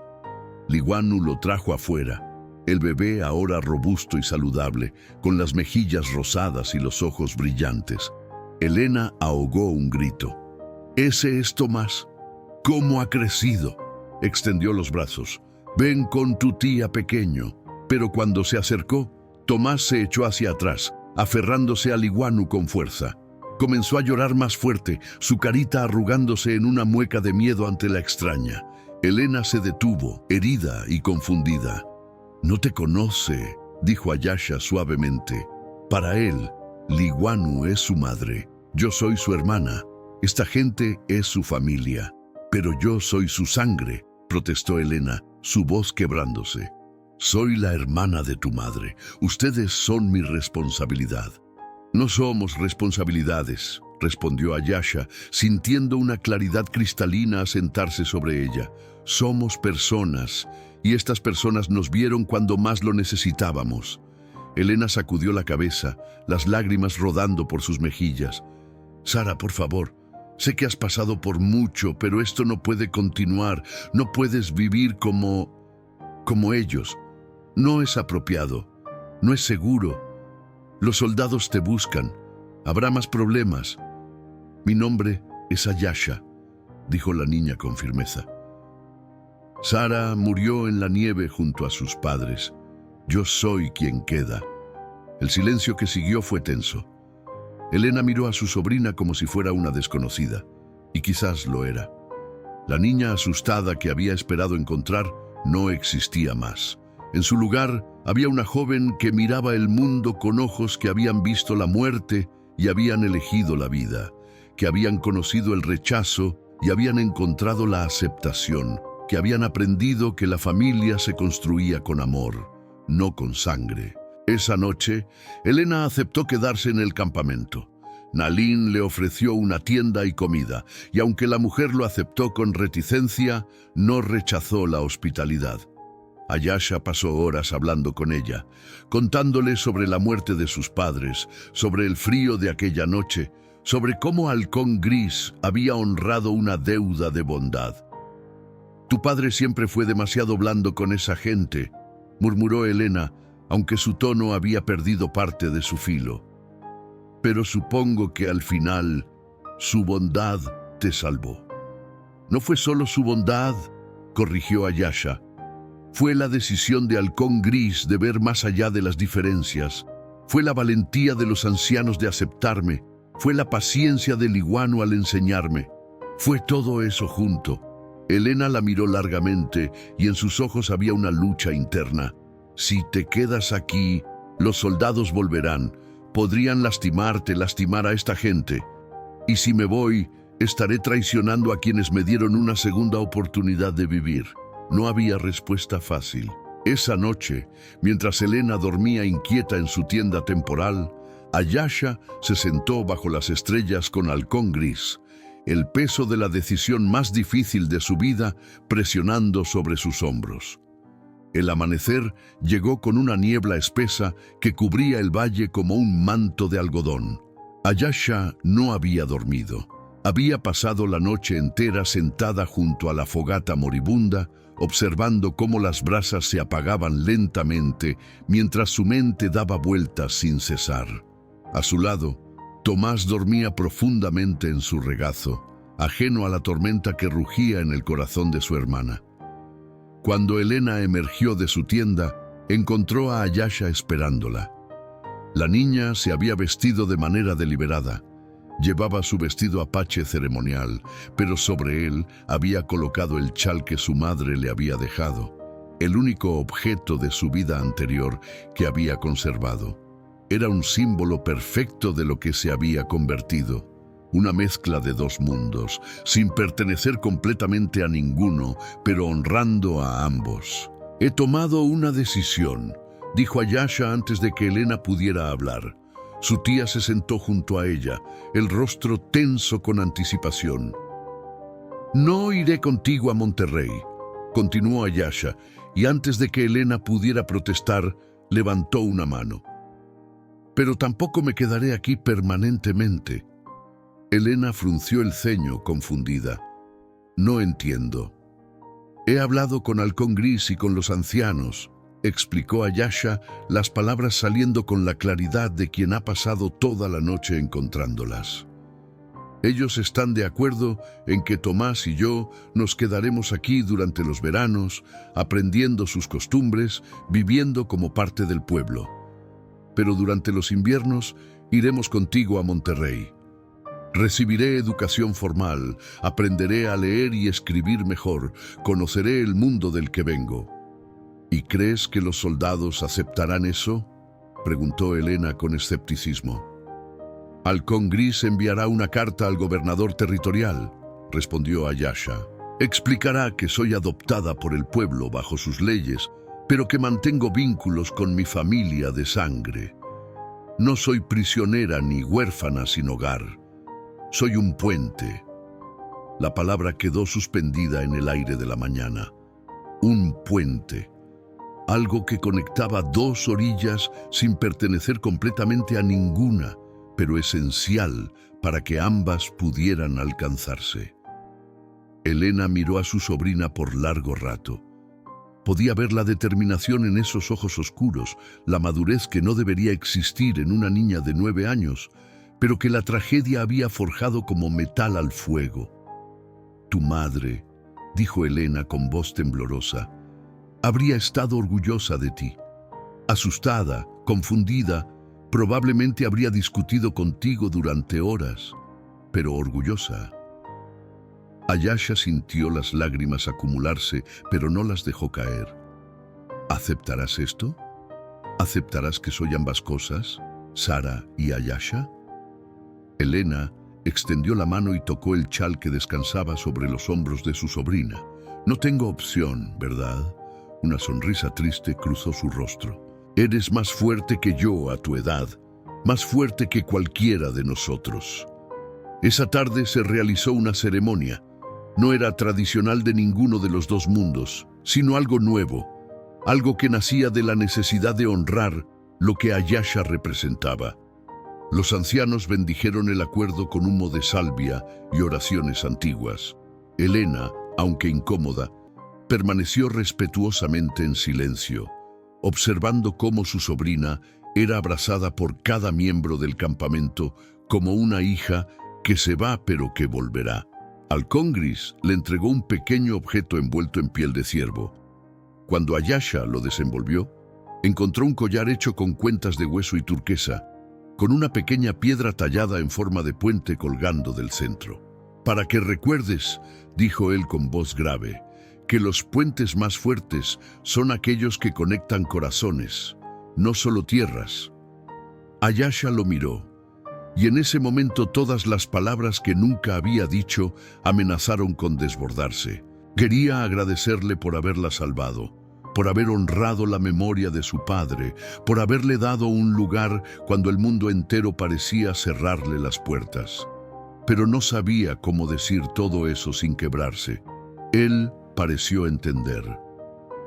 Liguanu lo trajo afuera. El bebé, ahora robusto y saludable, con las mejillas rosadas y los ojos brillantes. Elena ahogó un grito. «¿Ese es Tomás? ¿Cómo ha crecido?» Extendió los brazos. «Ven con tu tía, pequeño». Pero cuando se acercó, Tomás se echó hacia atrás, aferrándose a Liguanu con fuerza. Comenzó a llorar más fuerte, su carita arrugándose en una mueca de miedo ante la extraña. Elena se detuvo, herida y confundida. «No te conoce», dijo Ayasha suavemente. «Para él, Liguanu es su madre. Yo soy su hermana. Esta gente es su familia. Pero yo soy su sangre», protestó Elena, su voz quebrándose. «Soy la hermana de tu madre. Ustedes son mi responsabilidad». «No somos responsabilidades», respondió Ayasha, sintiendo una claridad cristalina asentarse sobre ella. «Somos personas, y estas personas nos vieron cuando más lo necesitábamos». Elena sacudió la cabeza, las lágrimas rodando por sus mejillas. «Sara, por favor, sé que has pasado por mucho, pero esto no puede continuar. No puedes vivir como ellos. No es apropiado, no es seguro. Los soldados te buscan. Habrá más problemas». «Mi nombre es Ayasha», dijo la niña con firmeza. «Sara murió en la nieve junto a sus padres. Yo soy quien queda». El silencio que siguió fue tenso. Elena miró a su sobrina como si fuera una desconocida, y quizás lo era. La niña asustada que había esperado encontrar no existía más. En su lugar había una joven que miraba el mundo con ojos que habían visto la muerte y habían elegido la vida, que habían conocido el rechazo y habían encontrado la aceptación, que habían aprendido que la familia se construía con amor, no con sangre. Esa noche, Elena aceptó quedarse en el campamento. Nalin le ofreció una tienda y comida, y aunque la mujer lo aceptó con reticencia, no rechazó la hospitalidad. Ayasha pasó horas hablando con ella, contándole sobre la muerte de sus padres, sobre el frío de aquella noche, sobre cómo Halcón Gris había honrado una deuda de bondad. «Tu padre siempre fue demasiado blando con esa gente», murmuró Elena, aunque su tono había perdido parte de su filo. «Pero supongo que al final su bondad te salvó». «No fue solo su bondad», corrigió Ayasha. «Fue la decisión de Halcón Gris de ver más allá de las diferencias. Fue la valentía de los ancianos de aceptarme. Fue la paciencia de Liguanu al enseñarme. Fue todo eso junto». Elena la miró largamente y en sus ojos había una lucha interna. «Si te quedas aquí, los soldados volverán. Podrían lastimarte, lastimar a esta gente. Y si me voy, estaré traicionando a quienes me dieron una segunda oportunidad de vivir». No había respuesta fácil. Esa noche, mientras Elena dormía inquieta en su tienda temporal, Ayasha se sentó bajo las estrellas con Halcón Gris, el peso de la decisión más difícil de su vida presionando sobre sus hombros. El amanecer llegó con una niebla espesa que cubría el valle como un manto de algodón. Ayasha no había dormido. Había pasado la noche entera sentada junto a la fogata moribunda, observando cómo las brasas se apagaban lentamente mientras su mente daba vueltas sin cesar. A su lado, Tomás dormía profundamente en su regazo. ajeno a la tormenta que rugía en el corazón de su hermana. Cuando Elena emergió de su tienda, encontró a Ayasha esperándola. La niña se había vestido de manera deliberada. Llevaba su vestido apache ceremonial, pero sobre él había colocado el chal que su madre le había dejado, el único objeto de su vida anterior que había conservado. Era un símbolo perfecto de lo que se había convertido, una mezcla de dos mundos, sin pertenecer completamente a ninguno, pero honrando a ambos. «He tomado una decisión», dijo Ayasha antes de que Elena pudiera hablar. Su tía se sentó junto a ella, el rostro tenso con anticipación. «No iré contigo a Monterrey», continuó Ayasha, y antes de que Elena pudiera protestar, levantó una mano. «Pero tampoco me quedaré aquí permanentemente». Elena frunció el ceño, confundida. «No entiendo». «He hablado con Halcón Gris y con los ancianos», explicó Ayasha, las palabras saliendo con la claridad de quien ha pasado toda la noche encontrándolas. «Ellos están de acuerdo en que Tomás y yo nos quedaremos aquí durante los veranos, aprendiendo sus costumbres, viviendo como parte del pueblo. Pero durante los inviernos iremos contigo a Monterrey. Recibiré educación formal, aprenderé a leer y escribir mejor, conoceré el mundo del que vengo». «¿Y crees que los soldados aceptarán eso?», preguntó Elena con escepticismo. «Halcón Gris enviará una carta al gobernador territorial», respondió Ayasha. «Explicará que soy adoptada por el pueblo bajo sus leyes, pero que mantengo vínculos con mi familia de sangre. No soy prisionera ni huérfana sin hogar. Soy un puente». La palabra quedó suspendida en el aire de la mañana. Un puente. Algo que conectaba dos orillas sin pertenecer completamente a ninguna, pero esencial para que ambas pudieran alcanzarse. Elena miró a su sobrina por largo rato. Podía ver la determinación en esos ojos oscuros, la madurez que no debería existir en una niña de 9 años, pero que la tragedia había forjado como metal al fuego. «Tu madre», dijo Elena con voz temblorosa, «habría estado orgullosa de ti. Asustada, confundida, probablemente habría discutido contigo durante horas, pero orgullosa». Ayasha sintió las lágrimas acumularse, pero no las dejó caer. «¿Aceptarás esto? ¿Aceptarás que soy ambas cosas, Sara y Ayasha?» Elena extendió la mano y tocó el chal que descansaba sobre los hombros de su sobrina. «No tengo opción, ¿verdad?». Una sonrisa triste cruzó su rostro. «Eres más fuerte que yo a tu edad, más fuerte que cualquiera de nosotros». Esa tarde se realizó una ceremonia. No era tradicional de ninguno de los dos mundos, sino algo nuevo, algo que nacía de la necesidad de honrar lo que Ayasha representaba. Los ancianos bendijeron el acuerdo con humo de salvia y oraciones antiguas. Elena, aunque incómoda, permaneció respetuosamente en silencio, observando cómo su sobrina era abrazada por cada miembro del campamento como una hija que se va pero que volverá. Halcón Gris le entregó un pequeño objeto envuelto en piel de ciervo. Cuando Ayasha lo desenvolvió, encontró un collar hecho con cuentas de hueso y turquesa, con una pequeña piedra tallada en forma de puente colgando del centro. «Para que recuerdes», dijo él con voz grave, «que los puentes más fuertes son aquellos que conectan corazones, no solo tierras». Ayasha lo miró, y en ese momento todas las palabras que nunca había dicho amenazaron con desbordarse. Quería agradecerle por haberla salvado, por haber honrado la memoria de su padre, por haberle dado un lugar cuando el mundo entero parecía cerrarle las puertas. Pero no sabía cómo decir todo eso sin quebrarse. Él pareció entender.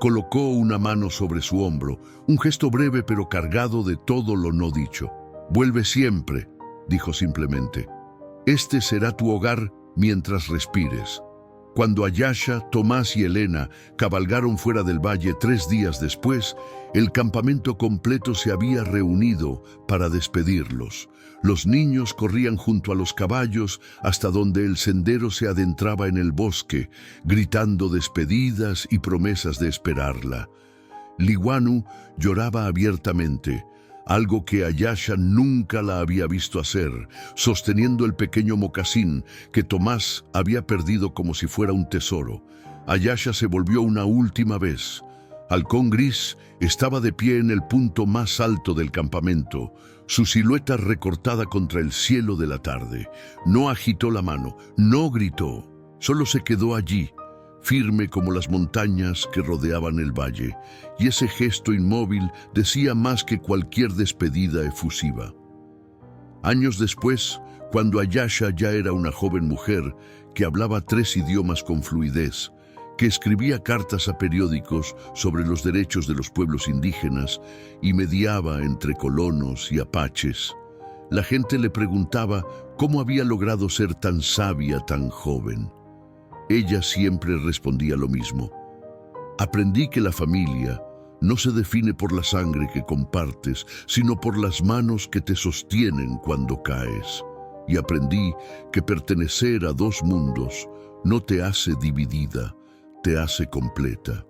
Colocó una mano sobre su hombro, un gesto breve pero cargado de todo lo no dicho. «Vuelve siempre», dijo simplemente. «Este será tu hogar mientras respires». Cuando Ayasha, Tomás y Elena cabalgaron fuera del valle 3 días después, el campamento completo se había reunido para despedirlos. Los niños corrían junto a los caballos hasta donde el sendero se adentraba en el bosque, gritando despedidas y promesas de esperarla. Liwanu lloraba abiertamente, algo que Ayasha nunca la había visto hacer, sosteniendo el pequeño mocasín que Tomás había perdido como si fuera un tesoro. Ayasha se volvió una última vez. Halcón Gris estaba de pie en el punto más alto del campamento, su silueta recortada contra el cielo de la tarde. No agitó la mano, no gritó, solo se quedó allí, firme como las montañas que rodeaban el valle, y ese gesto inmóvil decía más que cualquier despedida efusiva. Años después, cuando Ayasha ya era una joven mujer que hablaba 3 idiomas con fluidez, que escribía cartas a periódicos sobre los derechos de los pueblos indígenas y mediaba entre colonos y apaches, la gente le preguntaba cómo había logrado ser tan sabia tan joven. Ella siempre respondía lo mismo. Aprendí que la familia no se define por la sangre que compartes, sino por las manos que te sostienen cuando caes. Y aprendí que pertenecer a 2 mundos no te hace dividida, te hace completa.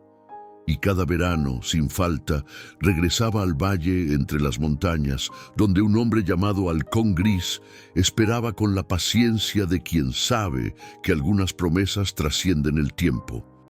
Y cada verano, sin falta, regresaba al valle entre las montañas, donde un hombre llamado Halcón Gris esperaba con la paciencia de quien sabe que algunas promesas trascienden el tiempo.